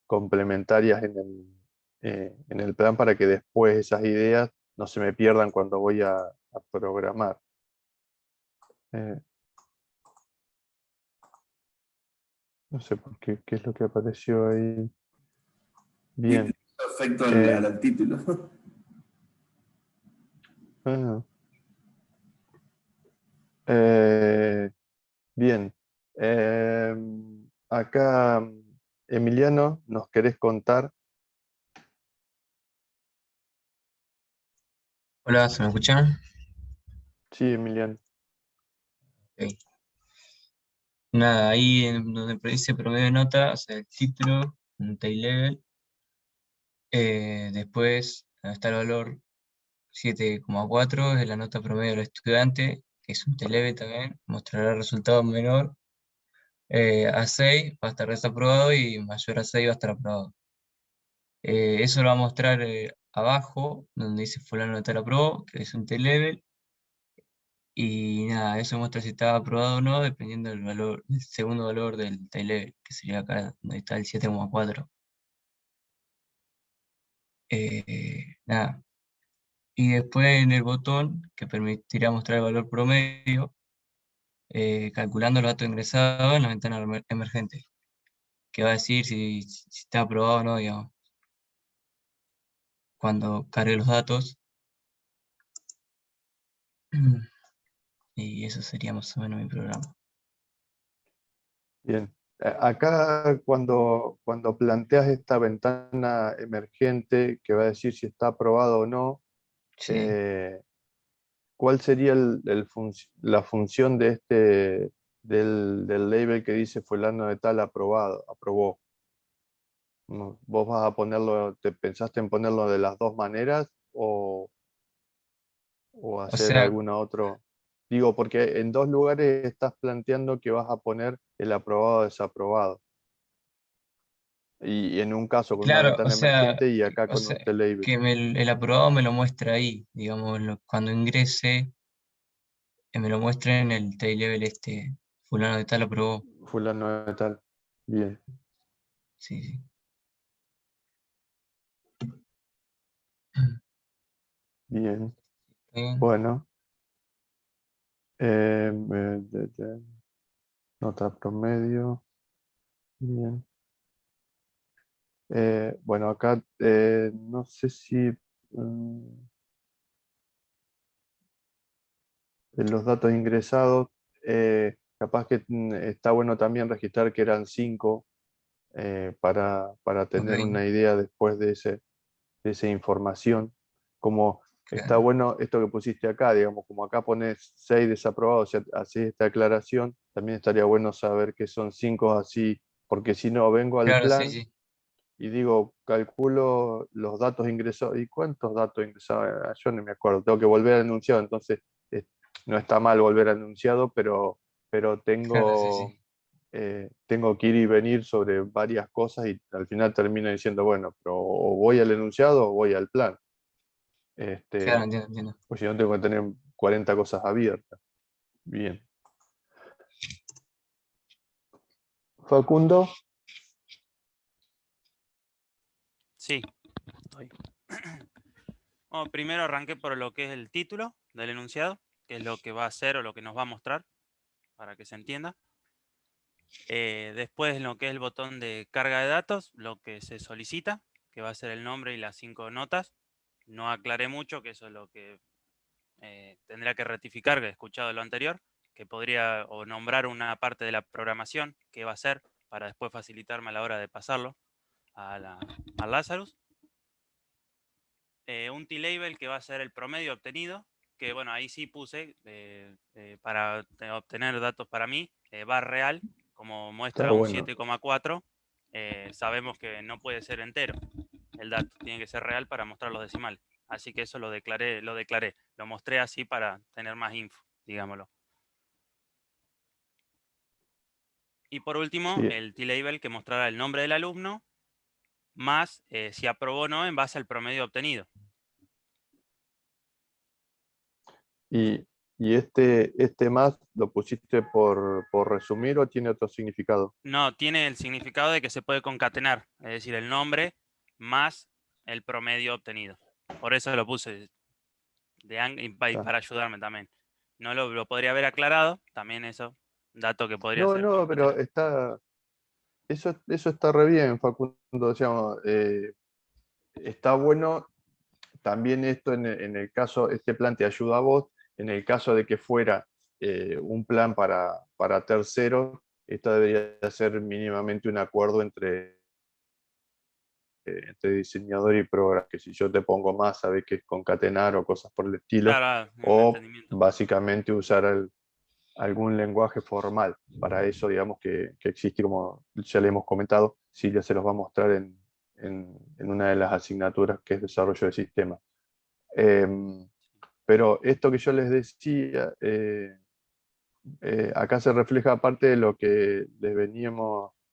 complementarias en el plan para que después esas ideas no se me pierdan cuando voy a programar. No sé por qué es lo que apareció ahí. Bien. Perfecto al título. Ah, bien. Acá, Emiliano, ¿nos querés contar? Hola, ¿se me escucha? Sí, Emiliano. Ok. Nada, ahí en donde dice promedio de nota, o sea, el título, un tail level. Después está el valor 7,4, es la nota promedio del estudiante, que es un tail level también, mostrará resultado menor a 6, va a estar desaprobado, y mayor a 6 va a estar aprobado. Eso lo va a mostrar abajo, donde dice fulano de tal aprobó, que es un tail level. Y nada, eso muestra si estaba aprobado o no, dependiendo del valor, del segundo valor del tail level, que sería acá donde está el 7,4. Nada. Y después en el botón que permitirá mostrar el valor promedio, calculando los datos ingresados en la ventana emergente, que va a decir si está aprobado o no, digamos, cuando cargue los datos. Y eso sería más o menos mi programa. Bien. Acá cuando planteas esta ventana emergente que va a decir si está aprobado o no, Sí. ¿cuál sería la función del label que dice fulano de tal aprobó? ¿Vos vas a te pensaste en ponerlo de las dos maneras o O hacer sea, alguna otra? Digo, porque en dos lugares estás planteando que vas a poner el aprobado o desaprobado. Y en un caso con una claro, ventana emergente y acá con un T-label. que el aprobado me lo muestra ahí, digamos, cuando ingrese, que me lo muestre en el tail level fulano de tal aprobó. Fulano de tal. Bien, Sí, sí. bien. Bien. Bueno. Nota promedio. Bien. Bueno, acá no sé si en los datos ingresados, capaz que está bueno también registrar que eran 5 para tener Ok. una idea después de esa información. Como Está bueno esto que pusiste acá, digamos, como acá pones 6 desaprobados, o sea, así esta aclaración, también estaría bueno saber que son 5 así, porque si no, vengo al Claro, sí, plan sí. y digo, calculo los datos ingresados, ¿y cuántos datos ingresados? Yo no me acuerdo, tengo que volver al enunciado, entonces no está mal volver al enunciado, pero Claro, sí, sí. tengo que ir y venir sobre varias cosas y al final termino diciendo, bueno, pero o voy al enunciado o voy al plan. Claro, Este, entiendo. pues si no tengo que tener 40 cosas abiertas. Bien. Facundo. Sí, estoy. Bueno, primero arranqué por lo que es el título del enunciado, que es lo que va a hacer o lo que nos va a mostrar, para que se entienda. Después lo que es el botón de carga de datos, lo que se solicita, que va a ser el nombre y las 5 notas. No aclaré mucho, que eso es lo que tendría que rectificar, que he escuchado lo anterior, que podría o nombrar una parte de la programación que va a hacer para después facilitarme a la hora de pasarlo al Lazarus. Un T-label que va a ser el promedio obtenido, que bueno, ahí sí puse para obtener datos para mí, bar real, como muestra Está un bueno. 7,4, sabemos que no puede ser entero el dato, tiene que ser real para mostrar los decimales. Así que eso lo declaré, lo mostré así para tener más info, digámoslo. Y por último, Sí. el T-label que mostrará el nombre del alumno, más si aprobó o no en base al promedio obtenido. Y este más, ¿lo pusiste por resumir o tiene otro significado? No, tiene el significado de que se puede concatenar, es decir, el nombre más el promedio obtenido. Por eso lo puse y para ayudarme también. No lo podría haber aclarado, también eso, dato que podría ser. No, pero eso está re bien, Facundo. Digamos, está bueno también esto en el caso, este plan te ayuda a vos, en el caso de que fuera un plan para terceros, esto debería ser mínimamente un acuerdo entre diseñador y programa, que si yo te pongo más, sabes que es concatenar o cosas por el estilo, Claro, un o entendimiento. básicamente usar algún lenguaje formal. Para eso, digamos, que existe, como ya le hemos comentado, Silvia se los va a mostrar en una de las asignaturas que es desarrollo de sistemas. Pero esto que yo les decía, acá se refleja parte de lo que les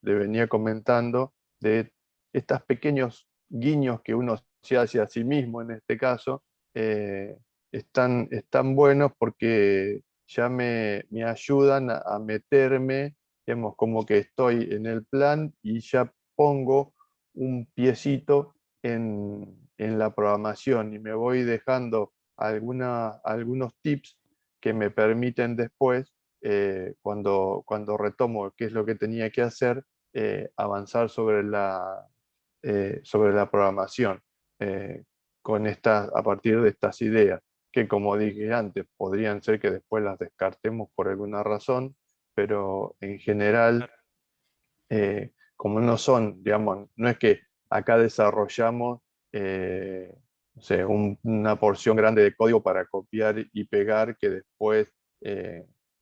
venía comentando, de estos pequeños guiños que uno se hace a sí mismo en este caso, están buenos porque ya me ayudan a meterme, digamos, como que estoy en el plan y ya pongo un piecito en la programación y me voy dejando algunos tips que me permiten después, cuando retomo qué es lo que tenía que hacer, avanzar sobre la programación a partir de estas ideas, que como dije antes, podrían ser que después las descartemos por alguna razón, pero en general, como no son, digamos, no es que acá desarrollamos no sé, una porción grande de código para copiar y pegar que después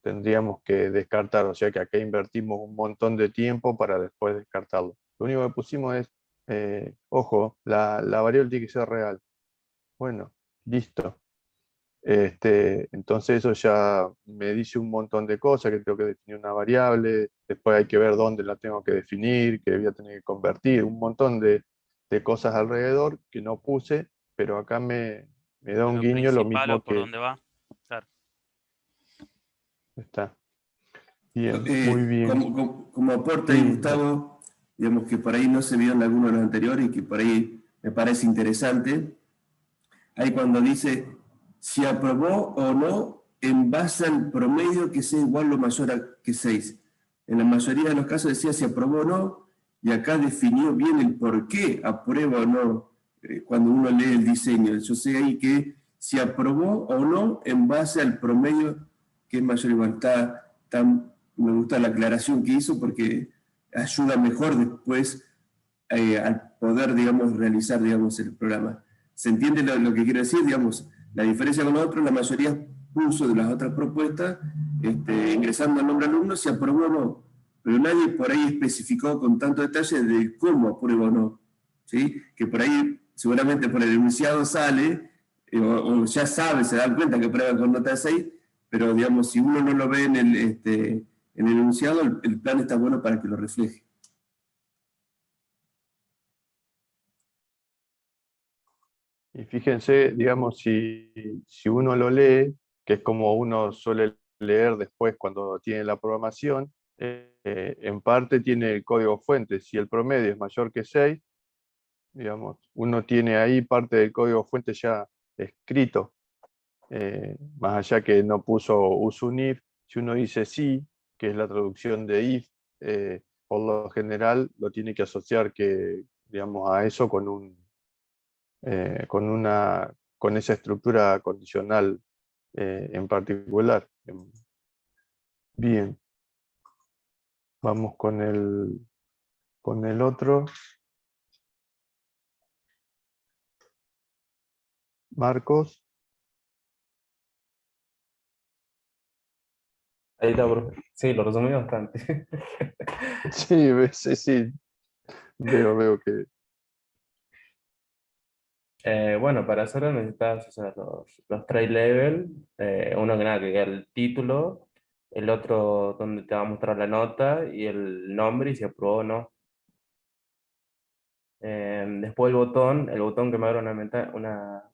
tendríamos que descartar, o sea que acá invertimos un montón de tiempo para después descartarlo. Lo único que pusimos es, ojo, la variable tiene que ser real. Bueno, listo. Entonces eso ya me dice un montón de cosas, que tengo que definir una variable, después hay que ver dónde la tengo que definir, que voy a tener que convertir, un montón de cosas alrededor que no puse, pero acá me da un Lo guiño, lo principal o mismo por que dónde va. Claro. está. Bien, muy bien. Como aporte ahí, Sí, Gustavo, digamos que por ahí no se vio en alguno de los anteriores y que por ahí me parece interesante. Ahí cuando dice si aprobó o no en base al promedio que sea igual o mayor a que 6. En la mayoría de los casos decía si aprobó o no, y acá definió bien el por qué aprueba o no cuando uno lee el diseño. Yo sé ahí que si aprobó o no en base al promedio que es mayor o igual. Me gusta la aclaración que hizo porque ayuda mejor después al poder, digamos, realizar, digamos, el programa. ¿Se entiende lo que quiero decir? Digamos, La diferencia con los otros, la mayoría puso de las otras propuestas, ingresando el nombre alumno, si aprobó o no. Pero nadie por ahí especificó con tanto detalle de cómo aprueba o no. ¿Sí? Que por ahí, seguramente por el enunciado sale, o ya sabe, se dan cuenta que aprueba con nota de 6, pero digamos, si uno no lo ve en el enunciado, el plan está bueno para que lo refleje. Y fíjense, digamos, si uno lo lee, que es como uno suele leer después cuando tiene la programación, en parte tiene el código fuente. Si el promedio es mayor que 6, digamos, uno tiene ahí parte del código fuente ya escrito. Más allá que no puso uso un if, si uno dice sí, que es la traducción de if, por lo general lo tiene que asociar digamos, a eso con esa estructura condicional en particular. Bien, vamos con el otro. Marcos. Ahí está, profe. Sí, lo resumí bastante. Sí, sí, veo que... Bueno, para hacerlo necesitas usar los try level, uno que nada, que es el título, el otro donde te va a mostrar la nota y el nombre y si aprobó o no. Después el botón que me abre una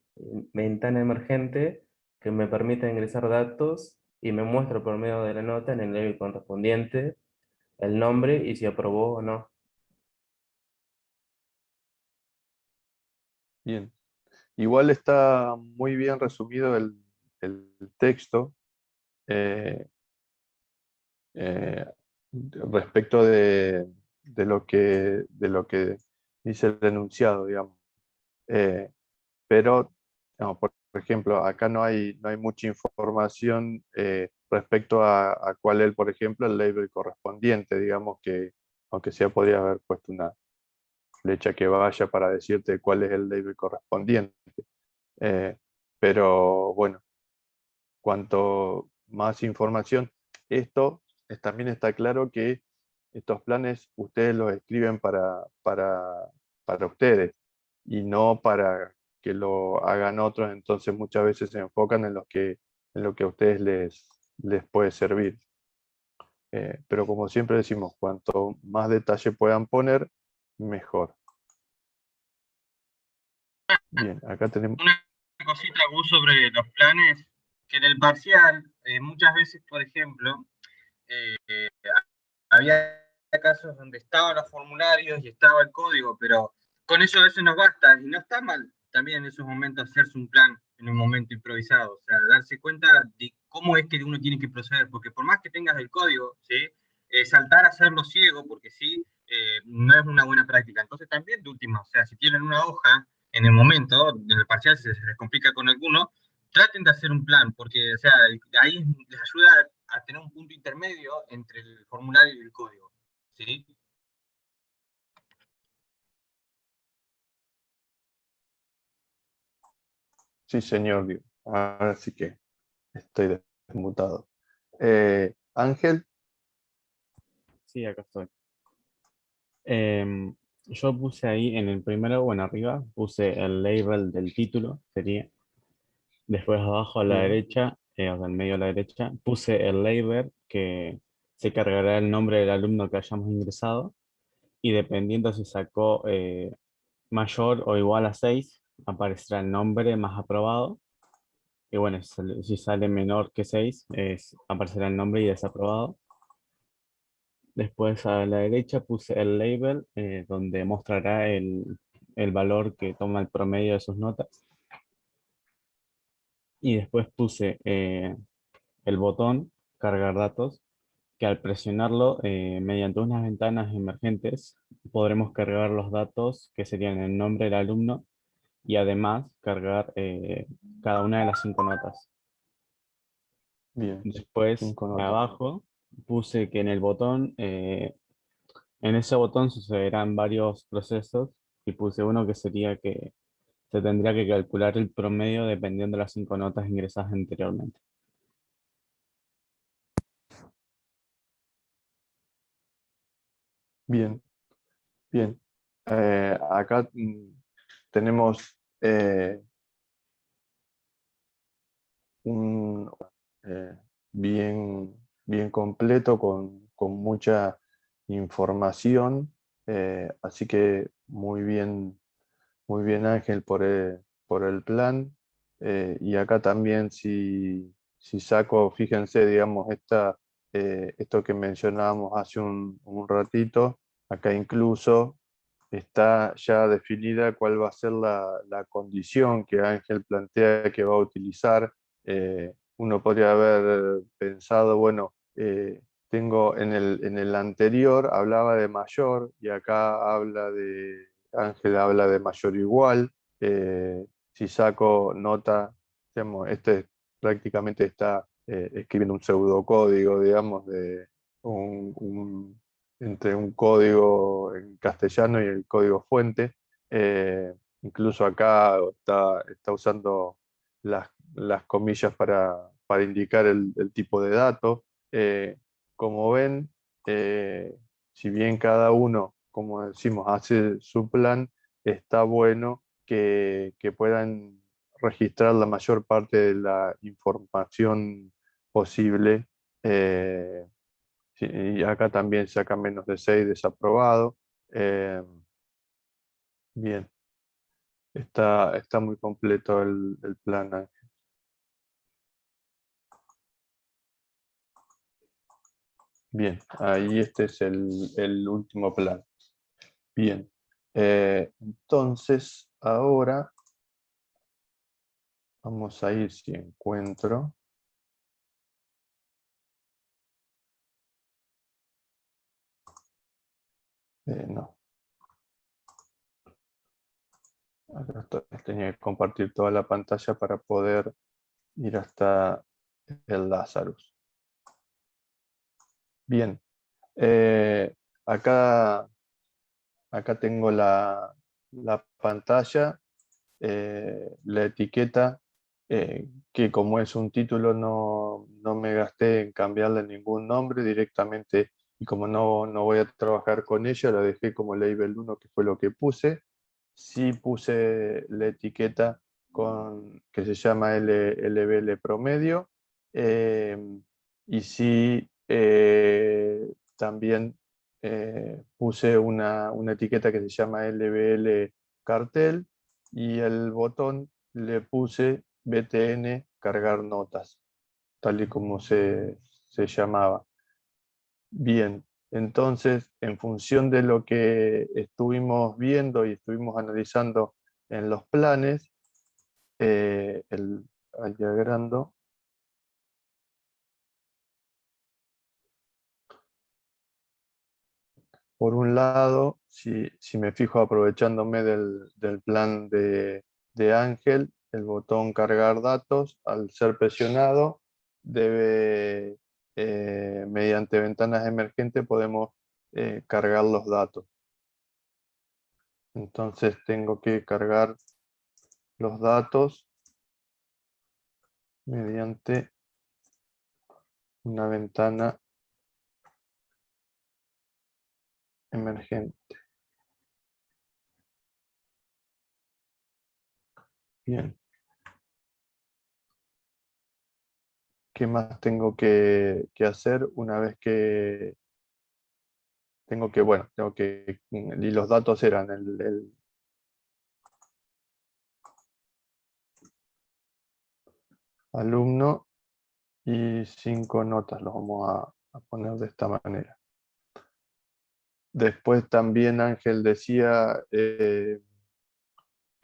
ventana emergente que me permite ingresar datos y me muestra por medio de la nota en el level correspondiente el nombre y si aprobó o no. Bien. Igual está muy bien resumido el texto eh, respecto de lo que dice el enunciado, digamos. Pero, no, por ejemplo, acá no hay mucha información respecto a cuál es, por ejemplo, el label correspondiente, digamos que, aunque sea, podría haber puesto una flecha que vaya para decirte cuál es el label correspondiente. Eh, pero bueno, cuanto más información, también está claro que estos planes ustedes los escriben para ustedes y no para que lo hagan otros, entonces muchas veces se enfocan en lo que a ustedes les puede servir. Pero como siempre decimos, cuanto más detalle puedan poner, mejor. Bien, acá tenemos... Una cosita, Gus, sobre los planes, que en el parcial, muchas veces, por ejemplo, había casos donde estaban los formularios y estaba el código, pero con eso a veces nos basta, y no está mal también en esos momentos hacerse un plan en un momento improvisado, o sea, darse cuenta de cómo es que uno tiene que proceder, porque por más que tengas el código, ¿sí? Saltar a hacerlo ciego, porque sí, no es una buena práctica. Entonces también, de última, o sea, si tienen una hoja en el momento, en el parcial si se les complica con alguno, traten de hacer un plan, porque o sea, ahí les ayuda a tener un punto intermedio entre el formulario y el código. ¿Sí? Sí, señor, digo. Ahora sí que estoy desmutado. Ángel. Sí, acá estoy. Yo puse ahí en el primero, bueno, arriba, puse el label del título, sería. Después abajo a la Bien. derecha, o sea, en medio a la derecha, puse el label que se cargará el nombre del alumno que hayamos ingresado. Y dependiendo si sacó mayor o igual a 6, aparecerá el nombre más aprobado. Y bueno, si sale menor que 6, aparecerá el nombre y desaprobado. Después a la derecha puse el label, donde mostrará el valor que toma el promedio de sus notas. Y después puse el botón cargar datos, que al presionarlo mediante unas ventanas emergentes podremos cargar los datos que serían el nombre del alumno y además cargar cada una de las 5 notas. Bien. Después 5 notas. abajo puse que en el botón, en ese botón sucederán varios procesos y puse uno que sería que se tendría que calcular el promedio dependiendo de las 5 notas ingresadas anteriormente. Bien, bien. Acá tenemos un bien, bien completo con mucha información, así que muy bien Ángel por el plan. Y acá también si saco, fíjense, digamos, esto que mencionábamos hace un ratito, acá incluso está ya definida cuál va a ser la condición que Ángel plantea que va a utilizar. Uno podría haber pensado, bueno, tengo en el anterior hablaba de mayor y acá Ángel habla de mayor igual. Si saco nota, digamos, prácticamente está escribiendo un pseudocódigo, digamos, de entre un código en castellano y el código fuente. Incluso acá está usando las comillas para indicar el tipo de dato. Como ven, si bien cada uno, como decimos, hace su plan, está bueno que puedan registrar la mayor parte de la información posible. Sí, y acá también saca menos de 6 desaprobado. Eh, bien, está muy completo el plan, Ángel. Bien, ahí este es el último plan. Bien, entonces ahora vamos a ir si encuentro. No. Acá tenía que compartir toda la pantalla para poder ir hasta el Lazarus. Bien, acá tengo la pantalla, la etiqueta, que como es un título no me gasté en cambiarle ningún nombre directamente, y como no voy a trabajar con ella, la dejé como label 1, que fue lo que puse. Sí puse la etiqueta que se llama LBL promedio, y sí también puse una etiqueta que se llama LBL cartel, y el botón le puse BTN cargar notas, tal y como se llamaba. Bien, entonces, en función de lo que estuvimos viendo y estuvimos analizando en los planes, al diagrando, por un lado, si me fijo aprovechándome del plan de Ángel, el botón cargar datos, al ser presionado, mediante ventanas emergentes podemos cargar los datos. Entonces tengo que cargar los datos mediante una ventana emergente. Bien. ¿Qué más tengo que hacer una vez que y los datos eran el alumno y 5 notas, los vamos a poner de esta manera. Después también Ángel decía que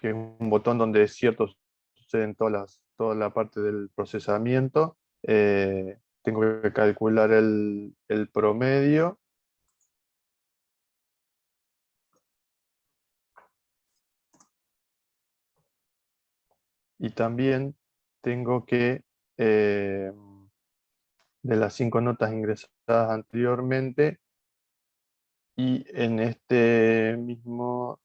es un botón donde suceden toda la parte del procesamiento. Tengo que calcular el promedio. Y también tengo que, de las 5 notas ingresadas anteriormente, y en este mismo,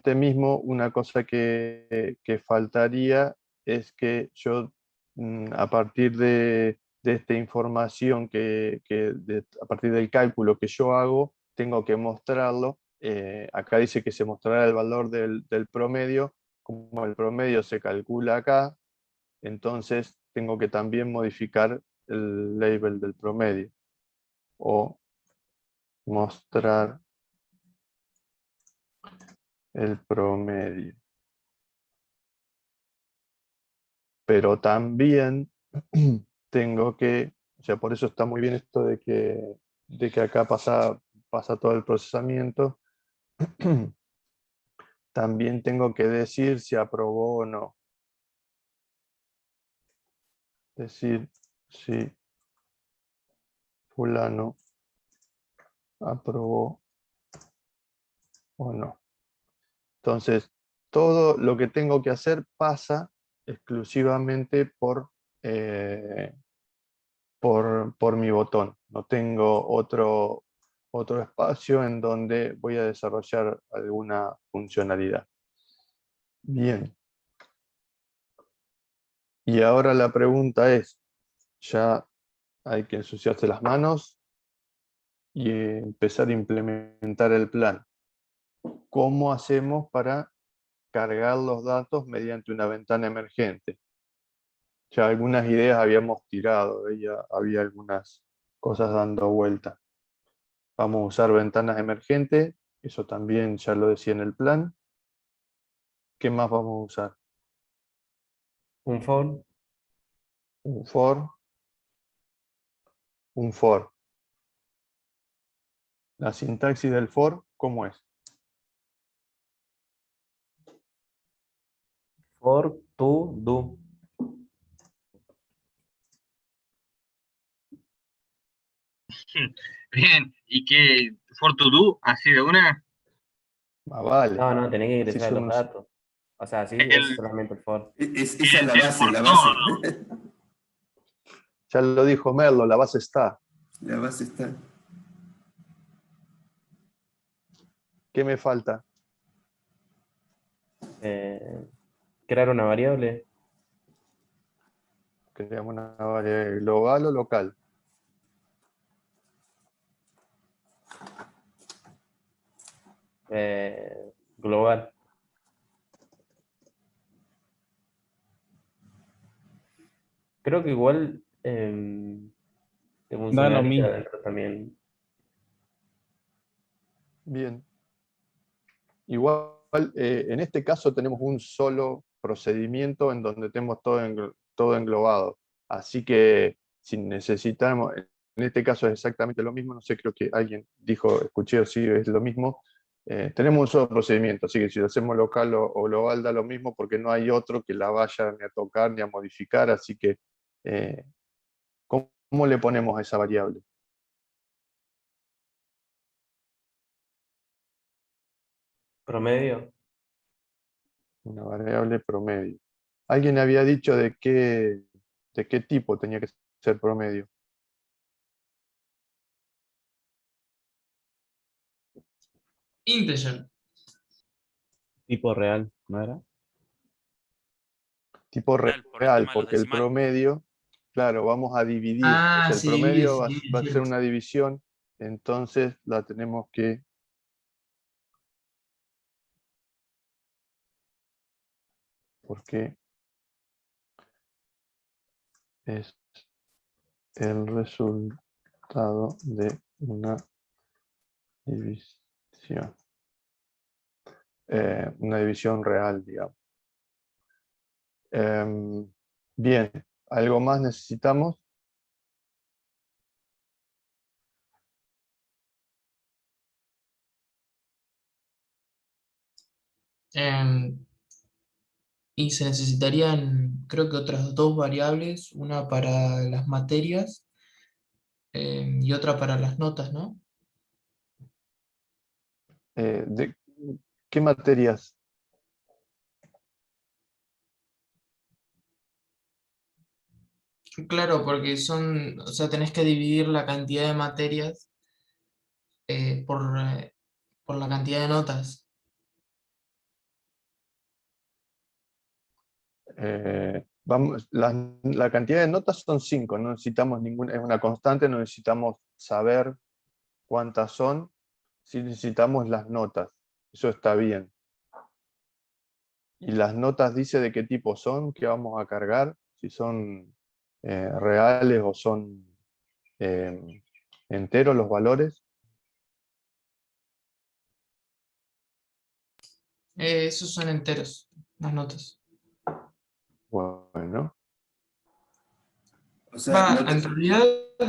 este mismo, una cosa que faltaría es que yo, a partir de esta información a partir del cálculo que yo hago, tengo que mostrarlo. Acá dice que se mostrará el valor del promedio. Como el promedio se calcula acá, entonces tengo que también modificar el label del promedio. O mostrar el promedio. Pero también tengo que, o sea, por eso está muy bien esto de que acá pasa todo el procesamiento. También tengo que decir si aprobó o no. Decir si fulano aprobó o no. Entonces, todo lo que tengo que hacer pasa exclusivamente por mi botón. No tengo otro espacio en donde voy a desarrollar alguna funcionalidad. Bien. Y ahora la pregunta es, ya hay que ensuciarse las manos y empezar a implementar el plan. ¿Cómo hacemos para cargar los datos mediante una ventana emergente? Ya algunas ideas habíamos tirado, ya había algunas cosas dando vuelta. Vamos a usar ventanas emergentes, eso también ya lo decía en el plan. ¿Qué más vamos a usar? Un for. Un for. Un for. La sintaxis del for, ¿cómo es? For, to, do. Bien, ¿y qué? ¿For to do? ¿Así de una? Vale. No, tenés que Así ingresar los somos. datos. O sea, sí, es solamente el for. Esa es la El base, for la todo, base. ¿no? Ya lo dijo Merlo, la base está. La base está. ¿Qué me falta? Crear una variable. Creamos una variable global o local. Global. Creo que igual te Da lo funcionaría mismo. dentro también. Bien. Igual, en este caso tenemos un solo procedimiento en donde tenemos todo englobado. Así que si necesitamos, en este caso es exactamente lo mismo, no sé, creo que alguien dijo, escuché o sí, es lo mismo. Tenemos un solo procedimiento, así que si lo hacemos local o global da lo mismo porque no hay otro que la vaya ni a tocar ni a modificar, así que ¿cómo le ponemos a esa variable? Promedio. Una variable promedio. Alguien había dicho de qué tipo tenía que ser promedio. Integer. Tipo real, ¿no era? Tipo Real, por el real, tema de los porque el decimales. promedio, claro, vamos a dividir. Ah, O sea, el se divide, promedio se va a divide, ser cierto. una división, entonces la tenemos que... Porque es el resultado de una división. Una división real, digamos. Bien, ¿algo más necesitamos? Em, y se necesitarían, creo que otras dos variables, una para las materias y otra para las notas, ¿no? ¿De qué materias? Claro, porque son, o sea, tenés que dividir la cantidad de materias por la cantidad de notas. La cantidad de notas son 5, no necesitamos ninguna, es una constante, no necesitamos saber cuántas son, sí necesitamos las notas, eso está bien. Y las notas dice de qué tipo son, qué vamos a cargar, si son reales o son enteros los valores. Esos son enteros, las notas. Bueno, O sea, Va, no te- en realidad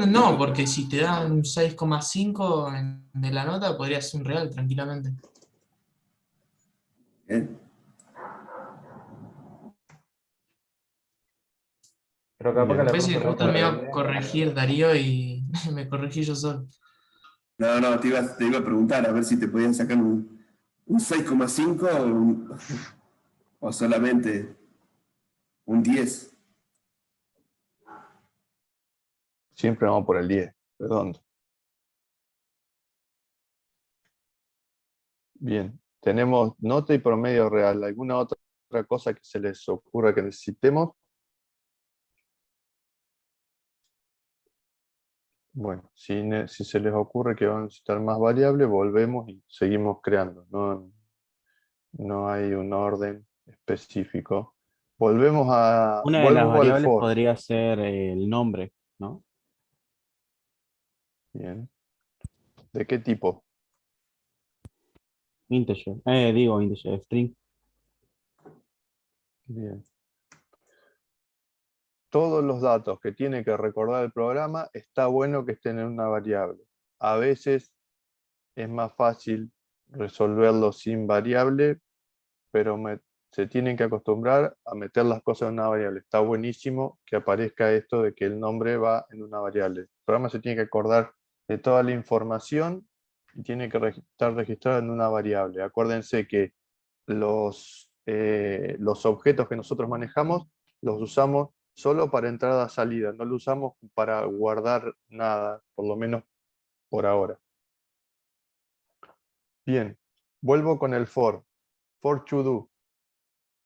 no, porque si te dan un 6,5 de la nota, podría ser un real tranquilamente. ¿eh? Pero capaz que bien. la Pues si profe justo me iba a responde. corregir Darío y me corregí yo solo. No, te iba a preguntar a ver si te podían sacar un 6,5 o solamente un 10. Siempre vamos por el 10, redondo. Bien, tenemos nota y promedio real. ¿Alguna otra cosa que se les ocurra que necesitemos? Bueno, si se les ocurre que van a necesitar más variables, volvemos y seguimos creando. No hay un orden específico. Una de las Vuelvo al variables for. podría ser el nombre, ¿no? Bien. ¿De qué tipo? Integer. Integer, string. Bien. Todos los datos que tiene que recordar el programa, está bueno que estén en una variable. A veces es más fácil resolverlo sin variable, pero se tienen que acostumbrar a meter las cosas en una variable. Está buenísimo que aparezca esto de que el nombre va en una variable. El programa se tiene que acordar de toda la información y tiene que estar registrado en una variable. Acuérdense que los objetos que nosotros manejamos los usamos solo para entrada-salida, no lo usamos para guardar nada, por lo menos por ahora. Bien, vuelvo con el for to do.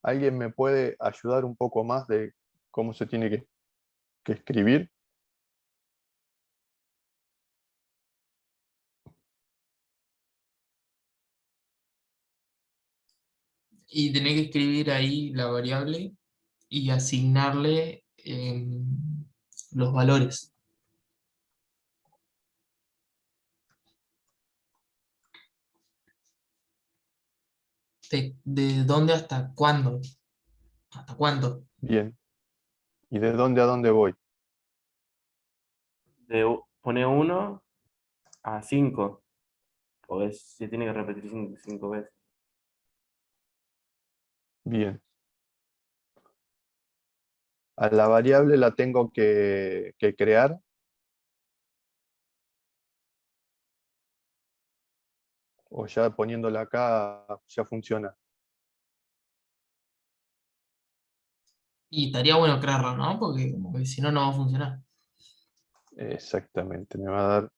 ¿Alguien me puede ayudar un poco más de cómo se tiene que escribir? Y tenés que escribir ahí la variable y asignarle los valores. De dónde hasta cuándo. ¿Hasta cuándo? Bien. ¿Y de dónde a dónde voy? Pone 1 a 5. O se tiene que repetir 5 veces. Bien. A la variable la tengo que crear. O ya poniéndola acá ya funciona. Y estaría bueno crearlo, ¿no? Porque como que si no, no va a funcionar. Exactamente. Me va a dar...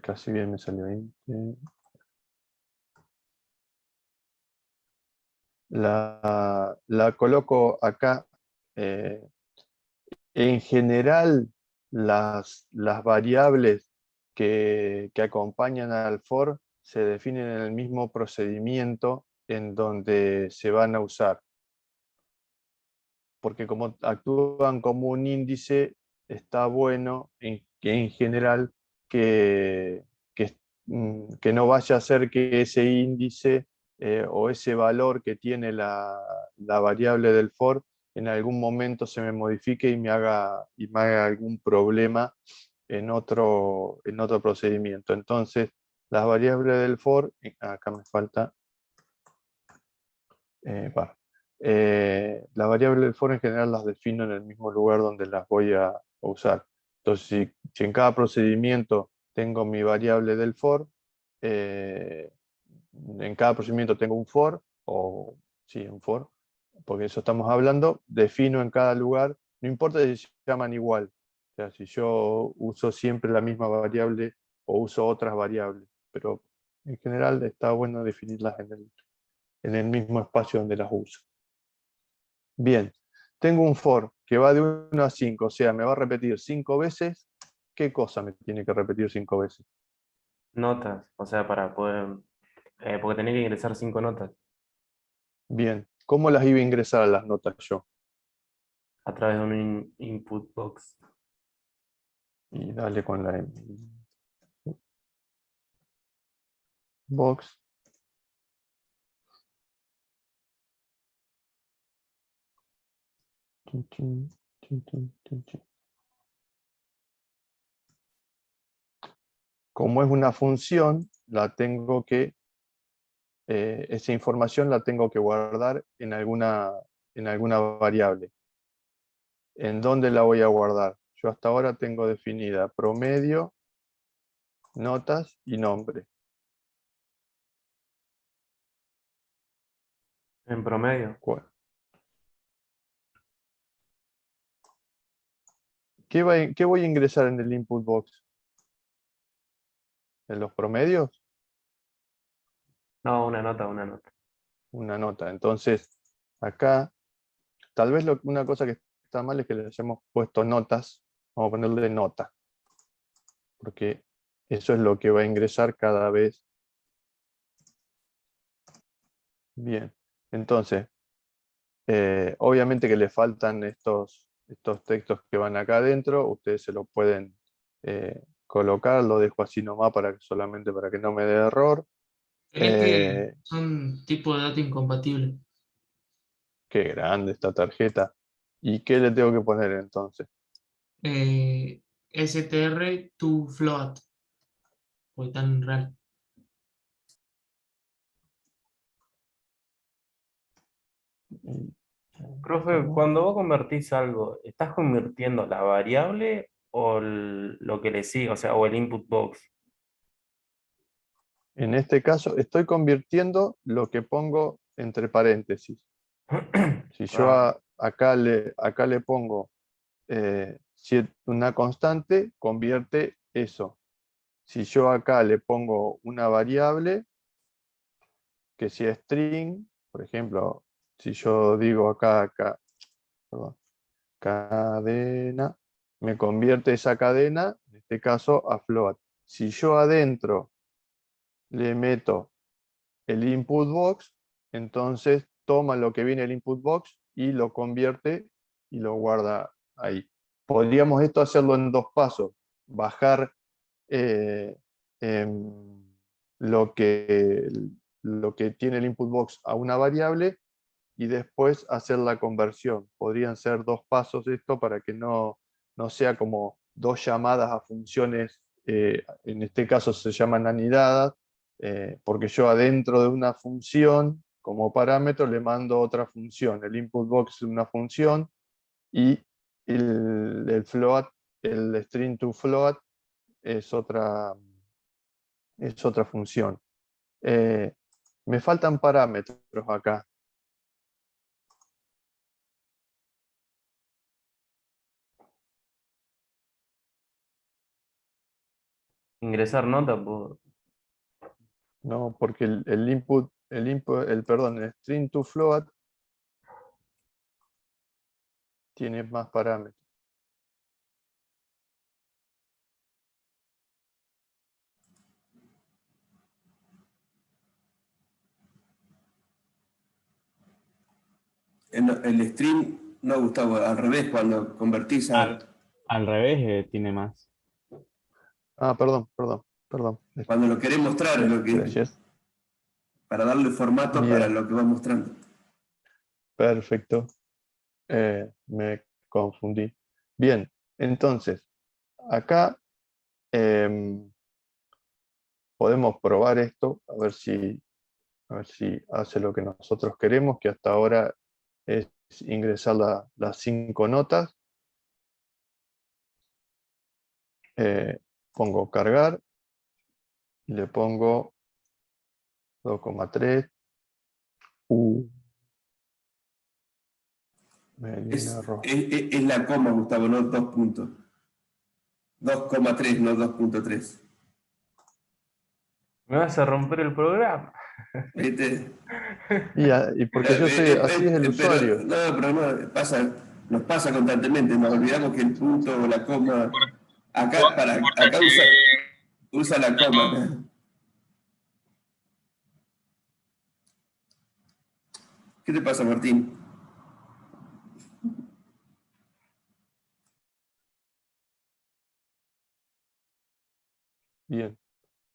Casi bien me salió 20. La coloco acá. En general, las variables que acompañan al for se definen en el mismo procedimiento en donde se van a usar. Porque como actúan como un índice, está bueno que en general que no vaya a ser que ese índice o ese valor que tiene la variable del for en algún momento se me modifique y me haga algún problema en otro procedimiento. Entonces, las variables del for, acá me falta, la variable del for en general las defino en el mismo lugar donde las voy a usar. Entonces, si en cada procedimiento tengo mi variable del for, en cada procedimiento tengo un for, un for, porque eso estamos hablando, defino en cada lugar, no importa si se llaman igual, o sea, si yo uso siempre la misma variable o uso otras variables, pero En general está bueno definirlas en el mismo espacio donde las uso. Bien, tengo un for que va de 1 a 5, o sea, me va a repetir 5 veces. ¿Qué cosa me tiene que repetir 5 veces? Notas, o sea, para poder, porque tenía que ingresar 5 notas Bien, ¿cómo las iba a ingresar a las notas yo? a través de un input box. Y dale con la box. Como es una función, la tengo que, esa información la tengo que guardar en alguna variable. ¿En dónde la voy a guardar? Yo hasta ahora tengo definida promedio, notas y nombre. En promedio. ¿Qué voy a ingresar en el input box? ¿En los promedios? No, una nota, una nota. Una nota. Entonces, acá, tal vez una cosa que está mal es que le hayamos puesto notas. Vamos a ponerle nota. Porque eso es lo que va a ingresar cada vez. Bien. Entonces, obviamente que le faltan estos textos que van acá adentro. Ustedes se lo pueden colocar. Lo dejo así nomás solamente para que no me dé error. Es que son tipo de datos incompatibles. Qué grande esta tarjeta. ¿Y qué le tengo que poner entonces? str to float. Porque tan real. Profe, cuando vos convertís algo, ¿estás convirtiendo la variable o lo que le sigue, o sea, o el input box? En este caso, estoy convirtiendo lo que pongo entre paréntesis. Si yo acá le pongo una constante, convierte eso. Si yo acá le pongo una variable, que sea string, por ejemplo, si yo digo acá perdón, cadena, me convierte esa cadena, en este caso, a float. Si yo adentro le meto el input box, entonces toma lo que viene el input box y lo convierte y lo guarda ahí. Podríamos esto hacerlo en 2 pasos. Bajar lo que tiene el input box a una variable y después hacer la conversión. Podrían ser 2 pasos esto para que no sea como 2 llamadas a funciones, en este caso se llaman anidadas, porque yo adentro de una función, como parámetro, le mando otra función. El input box es una función y el float, el string to float, es otra función. Me faltan parámetros acá. Ingresar nota por... No, porque el string to float tiene más parámetros. El string, no, Gustavo, al revés, cuando convertís a... Al revés tiene más. Ah, perdón. Cuando lo querés mostrar, es lo que... Gracias. Para darle formato Bien. para lo que va mostrando. Perfecto. Me confundí. Bien, entonces, acá podemos probar esto, a ver si hace lo que nosotros queremos, que hasta ahora es ingresar las 5 notas. Pongo cargar y le pongo 2,3. Es la coma, Gustavo, no 2 puntos. 2,3, no 2.3. Me vas a romper el programa. ¿Viste? Y porque yo soy, así es el usuario. Pero no, nos pasa constantemente, nos olvidamos que el punto o la coma, acá usa la coma. ¿Qué te pasa, Martín? Bien.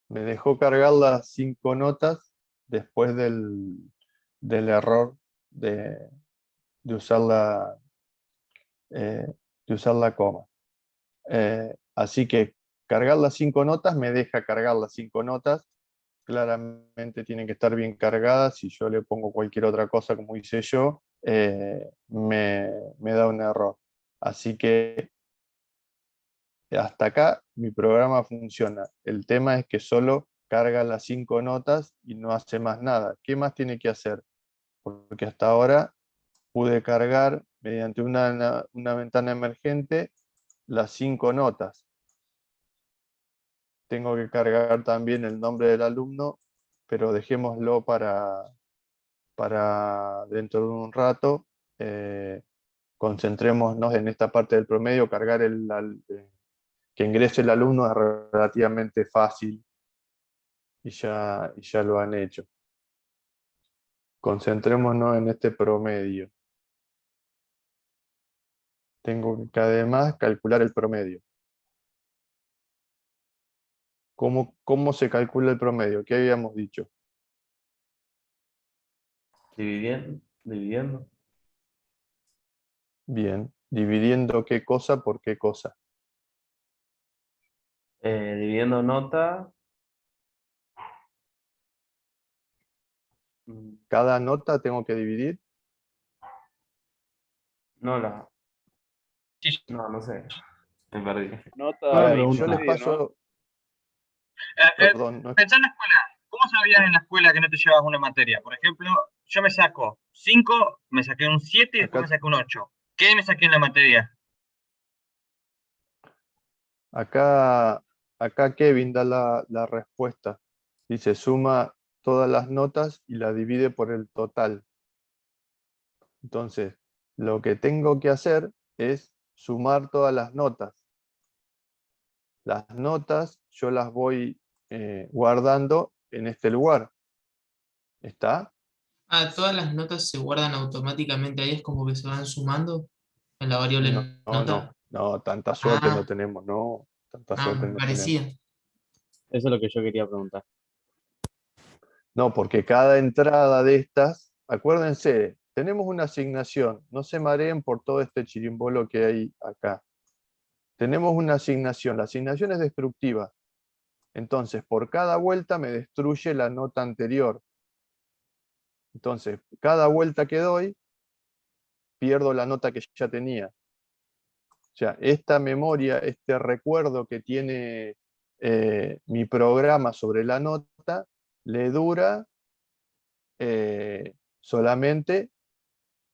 Me dejó cargar las 5 notas después del error de usar de usar la coma. Así que cargar las 5 notas me deja cargar las 5 notas. Claramente tienen que estar bien cargadas. Si yo le pongo cualquier otra cosa como hice yo, me da un error. Así que hasta acá mi programa funciona. El tema es que solo carga las 5 notas y no hace más nada. ¿Qué más tiene que hacer? Porque hasta ahora pude cargar mediante una ventana emergente las 5 notas. Tengo que cargar también el nombre del alumno, pero dejémoslo para dentro de un rato. Concentrémonos en esta parte del promedio. Cargar que ingrese el alumno es relativamente fácil y ya lo han hecho. Concentrémonos en este promedio. Tengo que además calcular el promedio. ¿Cómo se calcula el promedio? ¿Qué habíamos dicho? Dividiendo. Bien. ¿Dividiendo qué cosa por qué cosa? Dividiendo nota. ¿Cada nota tengo que dividir? No, no sé. Me perdí. Nota A ver, y yo les medio, ¿no? paso... Perdón, no... Pensá en la escuela. ¿Cómo sabías en la escuela que no te llevabas una materia? Por ejemplo, yo me saco 5, me saqué un 7 y después me saqué un 8. ¿Qué me saqué en la materia? Acá Kevin da la respuesta. Dice, suma todas las notas y la divide por el total. Entonces, lo que tengo que hacer es sumar todas las notas. Las notas yo las voy guardando en este lugar. ¿Está? Todas las notas se guardan automáticamente ahí, es como que se van sumando en la variable nota. No, tanta suerte no tenemos, tanta No, suerte me no parecía. tenemos. Eso es lo que yo quería preguntar. No, porque cada entrada de estas, acuérdense, tenemos una asignación, no se mareen por todo este chirimbolo que hay acá. Tenemos una asignación, la asignación es destructiva. Entonces, por cada vuelta me destruye la nota anterior. Entonces, cada vuelta que doy, pierdo la nota que ya tenía. O sea, esta memoria, este recuerdo que tiene mi programa sobre la nota, le dura solamente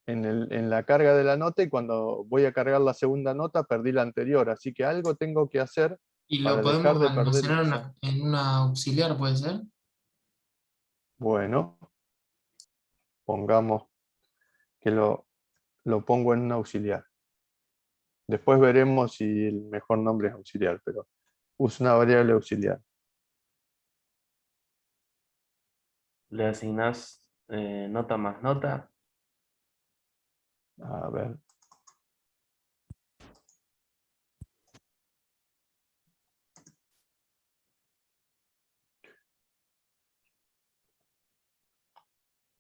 en la carga de la nota, y cuando voy a cargar la segunda nota perdí la anterior. Así que algo tengo que hacer Y lo para dejar podemos de perder almacenar eso. en una auxiliar, ¿puede ser? Bueno, pongamos que lo pongo en un auxiliar. Después veremos si el mejor nombre es auxiliar, pero uso una variable auxiliar. Le asignás nota más nota. A ver.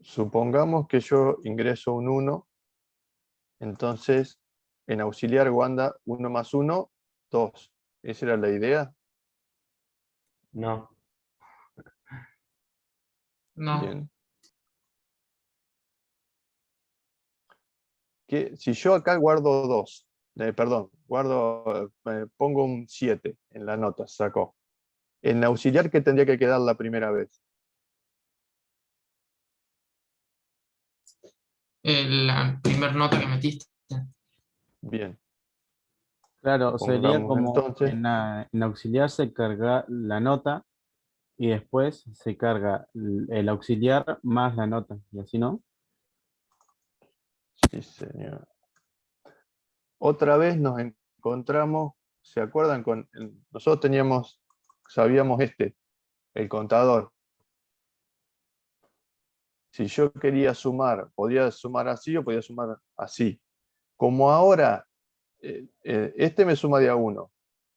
Supongamos que yo ingreso un 1, entonces en auxiliar Wanda 1 más 1, 2. ¿Esa era la idea? No. No. Bien. Si yo acá guardo 2, perdón, pongo un 7 en la nota, sacó. En auxiliar, ¿qué tendría que quedar la primera vez? La primera nota que metiste. Bien. Claro, sería Pongamos como entonces. en auxiliar se carga la nota y después se carga el auxiliar más la nota, y así no. Sí, señor. Otra vez nos encontramos, ¿se acuerdan? Nosotros sabíamos el contador. Si yo quería sumar, podía sumar así o podía sumar así. Como ahora, este me suma de a 1.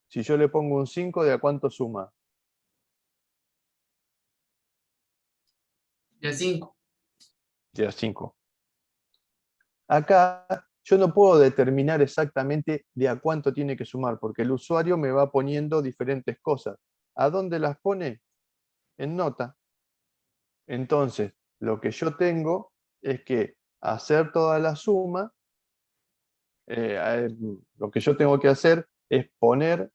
Si yo le pongo un 5, ¿de a cuánto suma? De 5. De a 5. Acá yo no puedo determinar exactamente de a cuánto tiene que sumar, porque el usuario me va poniendo diferentes cosas. ¿A dónde las pone? En nota. Entonces, lo que yo tengo es que hacer toda la suma, lo que yo tengo que hacer es poner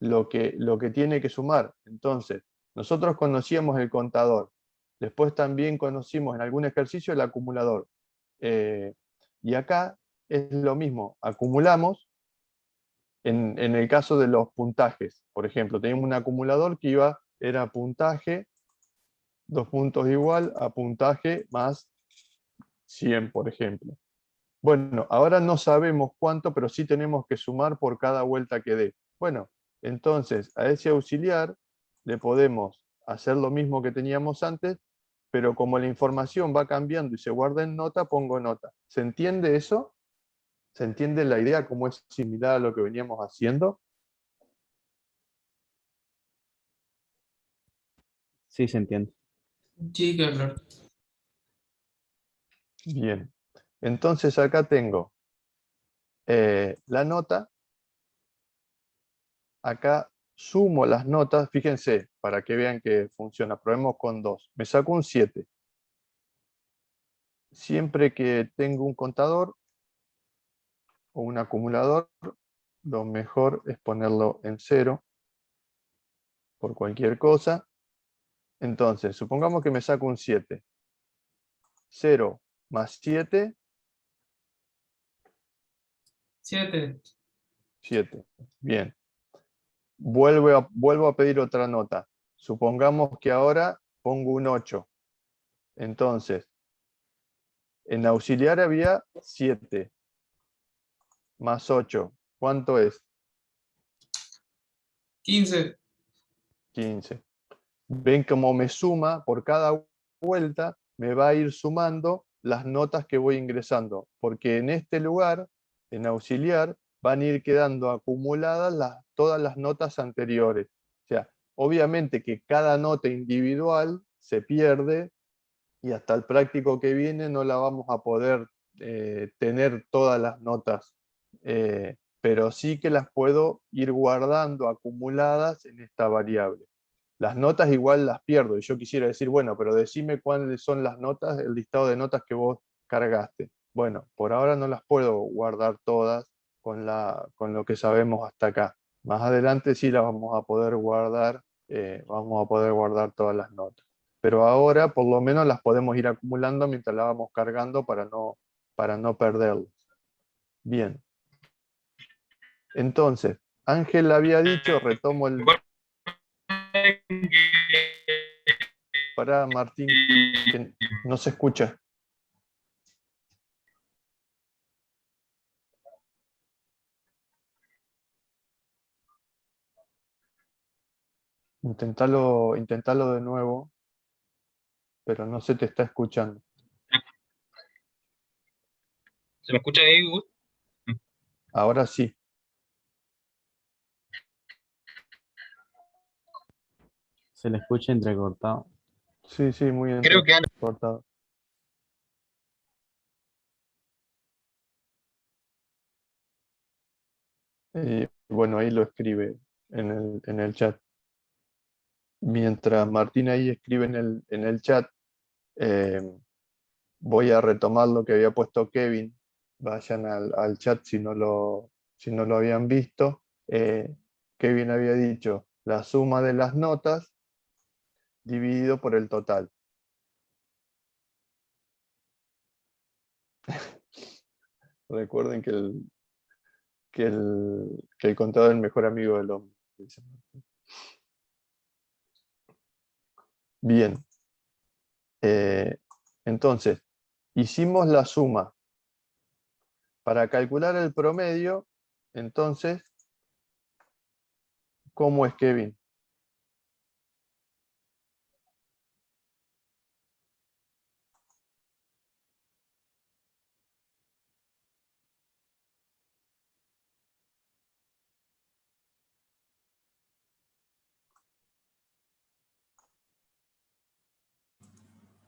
lo que tiene que sumar. Entonces, nosotros conocíamos el contador, después también conocimos en algún ejercicio el acumulador. Y acá es lo mismo, acumulamos en el caso de los puntajes. Por ejemplo, teníamos un acumulador que era puntaje, 2 puntos igual a puntaje más 100, por ejemplo. Bueno, ahora no sabemos cuánto, pero sí tenemos que sumar por cada vuelta que dé. Bueno, entonces a ese auxiliar le podemos hacer lo mismo que teníamos antes, pero como la información va cambiando y se guarda en nota, pongo nota. ¿Se entiende eso? ¿Se entiende la idea cómo es similar a lo que veníamos haciendo? Sí, se entiende. Sí, claro. Bien. Entonces acá tengo la nota. Acá sumo las notas, fíjense, para que vean que funciona. Probemos con 2. Me saco un 7. Siempre que tengo un contador o un acumulador, lo mejor es ponerlo en 0 por cualquier cosa. Entonces, supongamos que me saco un 7. 0 más 7, 7. 7. Bien. Vuelvo a pedir otra nota. Supongamos que ahora pongo un 8. Entonces, en auxiliar había 7 más 8. ¿Cuánto es? 15. 15. Ven cómo me suma por cada vuelta, me va a ir sumando las notas que voy ingresando, porque en este lugar, en auxiliar, van a ir quedando acumuladas todas las notas anteriores. O sea, obviamente que cada nota individual se pierde y hasta el práctico que viene no la vamos a poder tener todas las notas, pero sí que las puedo ir guardando acumuladas en esta variable. Las notas igual las pierdo y yo quisiera decir, bueno, pero decime cuáles son las notas, el listado de notas que vos cargaste. Bueno, por ahora no las puedo guardar todas con lo que sabemos hasta acá. Más adelante sí las vamos a poder guardar todas las notas. Pero ahora por lo menos las podemos ir acumulando mientras las vamos cargando para no perderlas. Bien. Entonces, Ángel había dicho, retomo el... Para Martín, que no se escucha. Intentalo de nuevo, pero no se te está escuchando. ¿Se me escucha ahí, Gus? Ahora sí. Se le escucha entrecortado. Sí, sí, muy Creo que entrecortado. Bueno, ahí lo escribe en el chat. Mientras Martín ahí escribe en el chat, voy a retomar lo que había puesto Kevin. Vayan al chat si no lo habían visto. Kevin había dicho la suma de las notas dividido por el total. Recuerden que el contador es el mejor amigo del hombre. Bien. Entonces, hicimos la suma. Para calcular el promedio, entonces, ¿cómo es, Kevin?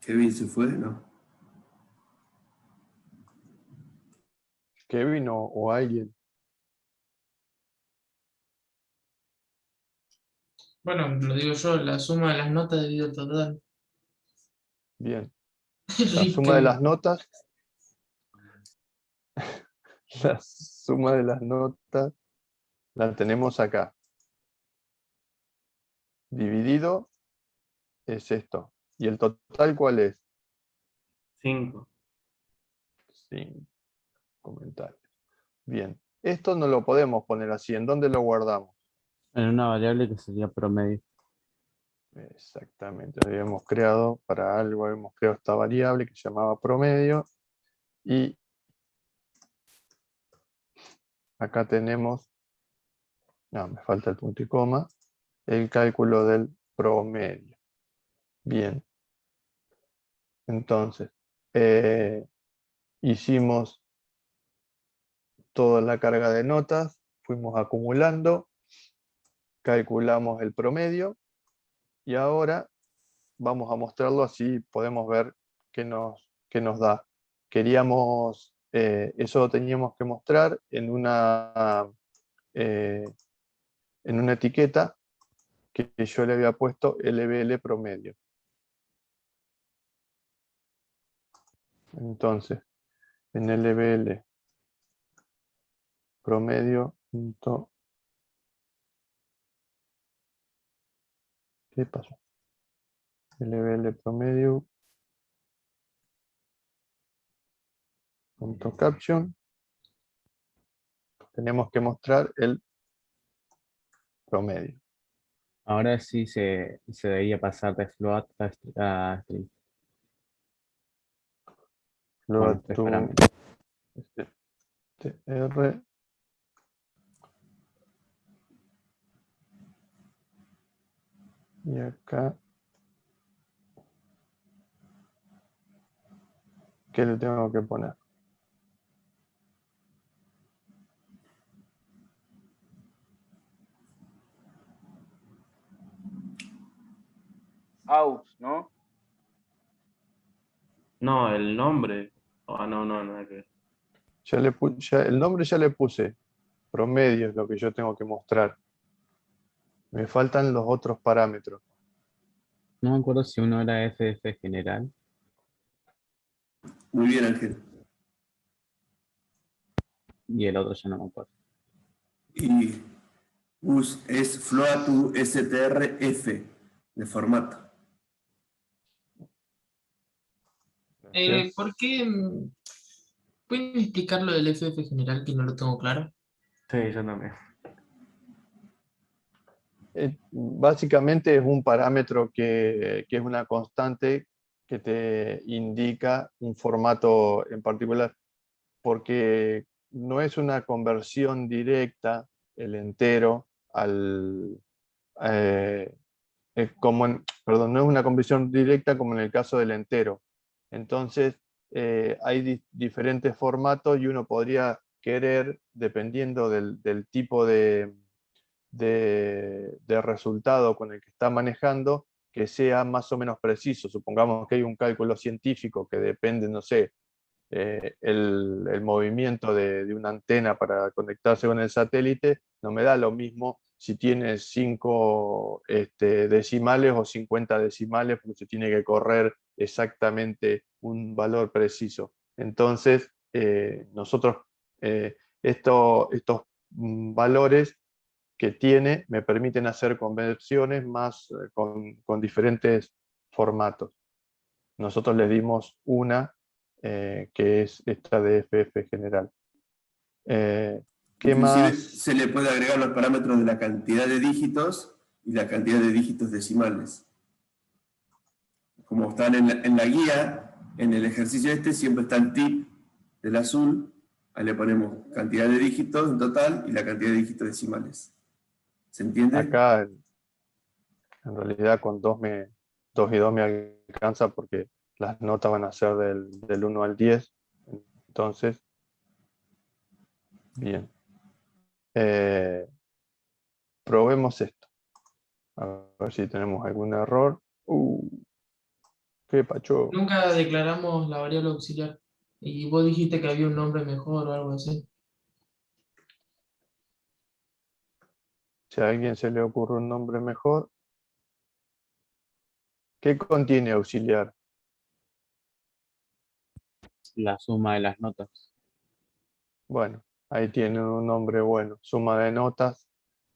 Kevin se fue, ¿no? Kevin o alguien. Bueno, lo digo yo, la suma de las notas dividido el total. Bien. La suma de las notas. La suma de las notas la tenemos acá. Dividido es esto. ¿Y el total cuál es? 5. 5 comentarios. Bien. Esto no lo podemos poner así. ¿En dónde lo guardamos? En una variable que sería promedio. Exactamente. Habíamos creado para algo, habíamos creado esta variable que se llamaba promedio. Y acá tenemos, no, me falta el punto y coma, el cálculo del promedio. Bien. Entonces, hicimos toda la carga de notas, fuimos acumulando, calculamos el promedio y ahora vamos a mostrarlo así podemos ver qué nos da. Queríamos, eso lo teníamos que mostrar en una etiqueta que yo le había puesto LBL promedio. Entonces, en LBL promedio, ¿qué pasó? LBL promedio, punto caption, tenemos que mostrar el promedio. Ahora sí se debería pasar de float a string. Float Con to parámetros. tr. Y acá, ¿qué le tengo que poner? Out, ¿no? No, el nombre. Ah, no, nada que ver. El nombre ya le puse. Promedio es lo que yo tengo que mostrar. Me faltan los otros parámetros. No me acuerdo si uno era FF general. Muy bien, Ángel. Y el otro ya no me acuerdo. Y es float to strf de formato. ¿Por qué? ¿Pueden explicar lo del FF general que no lo tengo claro? Sí, yo también. Básicamente es un parámetro que es una constante que te indica un formato en particular, porque no es una conversión directa el entero al... perdón, no es una conversión directa como en el caso del entero. Entonces, hay diferentes formatos y uno podría querer, dependiendo del tipo de resultado con el que está manejando, que sea más o menos preciso. Supongamos que hay un cálculo científico que depende, no sé, el movimiento de una antena para conectarse con el satélite, no me da lo mismo si tiene 5 decimales o 50 decimales, porque se tiene que correr exactamente un valor preciso. Entonces, nosotros, estos valores que tiene me permiten hacer conversiones más con diferentes formatos. Nosotros le dimos una que es esta de FF general. ¿Qué Inclusive más? se le puede agregar los parámetros de la cantidad de dígitos y la cantidad de dígitos decimales. como están en la guía, en el ejercicio este, siempre está el tip del azul. Ahí le ponemos cantidad de dígitos en total y la cantidad de dígitos decimales. ¿Se entiende? Acá, en realidad, con 2 y 2 me alcanza porque las notas van a ser del 1 al 10. Entonces, bien. Probemos esto. A ver si tenemos algún error. ¡Qué pacho! Nunca declaramos la variable auxiliar. Y vos dijiste que había un nombre mejor o algo así. Si a alguien se le ocurre un nombre mejor, ¿qué contiene auxiliar? La suma de las notas. Bueno, ahí tiene un nombre bueno. Suma de notas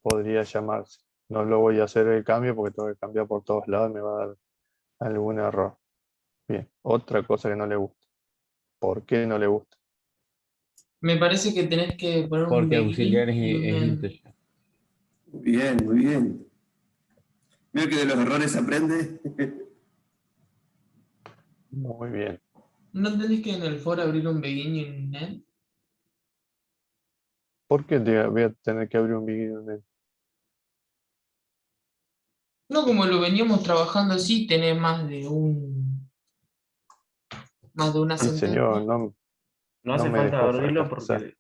podría llamarse. No lo voy a hacer el cambio porque tengo que cambiar por todos lados y me va a dar algún error. Bien, otra cosa que no le gusta. ¿Por qué no le gusta? Me parece que tenés que poner un Porque begin auxiliar y un es end. integer. Muy bien, muy bien. Mira que de los errores se aprende. Muy bien. ¿No tenés que en el for abrir un begin y un end? ¿Por qué voy a tener que abrir un begin? No, como lo veníamos trabajando así, tenés más de una Sí, señor, sentencia. no, No no hace me falta dejó abrirlo fracasar. porque...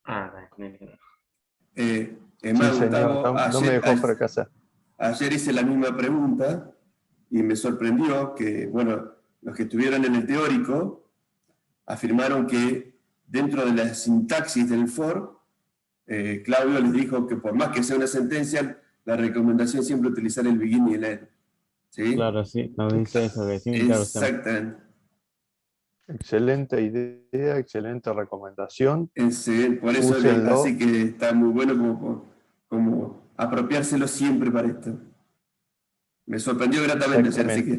Ah, dale. Es Sí, más, señor, Gustavo, no me dejó fracasar. ayer hice la misma pregunta y me sorprendió que, bueno, los que estuvieron en el teórico afirmaron que dentro de la sintaxis del for, Claudio les dijo que por más que sea una sentencia, la recomendación es siempre utilizar el begin y el end. ¿Sí? Claro, sí, nos dice eso, que tiene que usar. Exactamente. Excelente idea, excelente recomendación. Por eso, Úsenlo. así que está muy bueno como apropiárselo siempre para esto. Me sorprendió gratamente ayer, así que...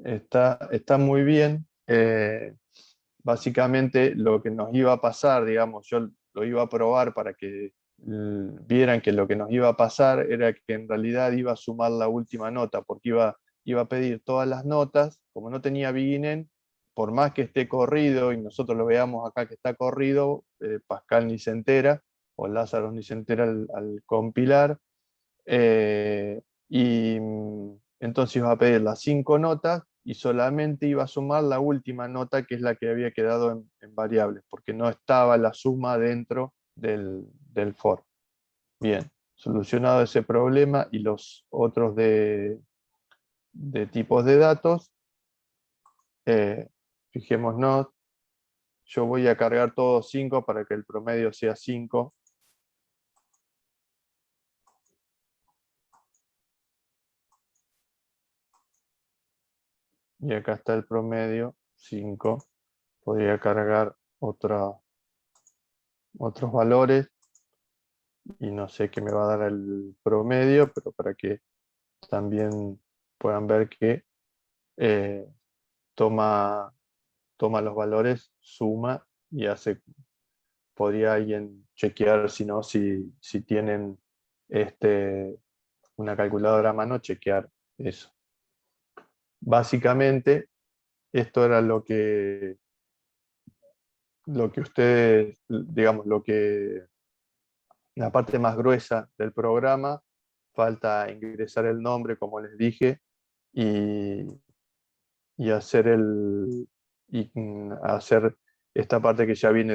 Está muy bien. Básicamente lo que nos iba a pasar, digamos, yo lo iba a probar para que vieran que lo que nos iba a pasar era que en realidad iba a sumar la última nota, porque iba a pedir todas las notas, como no tenía begin, por más que esté corrido y nosotros lo veamos acá que está corrido, Pascal ni se entera, o Lázaro ni se entera al compilar, y entonces iba a pedir las 5 notas y solamente iba a sumar la última nota, que es la que había quedado en variables, porque no estaba la suma dentro del for. Bien, solucionado ese problema y los otros de tipos de datos, fijémonos, yo voy a cargar todos 5 para que el promedio sea 5. Y acá está el promedio, 5. Podría cargar otros valores y no sé qué me va a dar el promedio, pero para que también puedan ver que eh, toma los valores, suma y podría alguien chequear, si no, si tienen una calculadora a mano, chequear eso. Básicamente, esto era lo que ustedes, digamos, la parte más gruesa del programa. Falta ingresar el nombre, como les dije, y hacer hacer esta parte que ya viene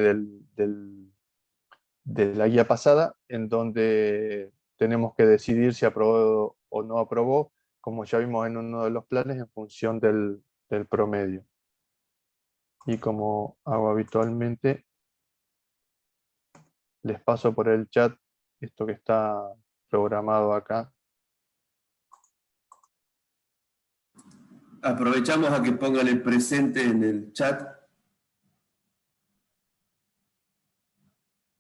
de la guía pasada, en donde tenemos que decidir si aprobó o no aprobó, como ya vimos en uno de los planes, en función del promedio. Y como hago habitualmente, les paso por el chat esto que está programado acá. Aprovechamos a que pongan el presente en el chat.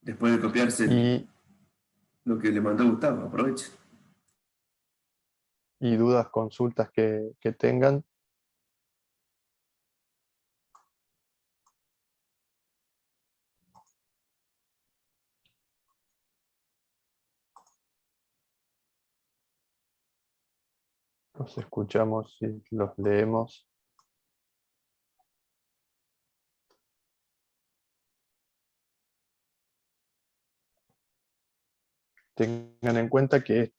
Después de copiarse lo que le mandó Gustavo, aprovechen. Y dudas, consultas que tengan. Los escuchamos y los leemos. Tengan en cuenta que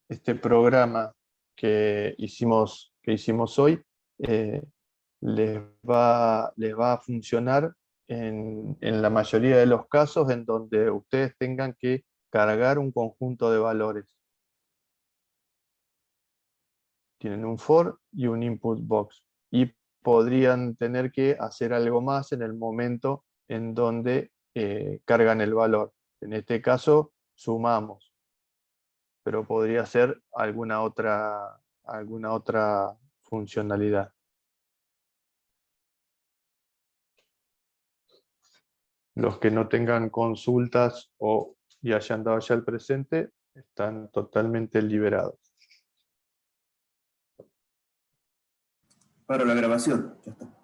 este programa que hicimos hoy les va a funcionar en la mayoría de los casos en donde ustedes tengan que cargar un conjunto de valores. Tienen un for y un input box y podrían tener que hacer algo más en el momento en donde cargan el valor. En este caso sumamos, pero podría ser alguna otra funcionalidad. Los que no tengan consultas y hayan dado ya el presente están totalmente liberados. Para la grabación, ya está.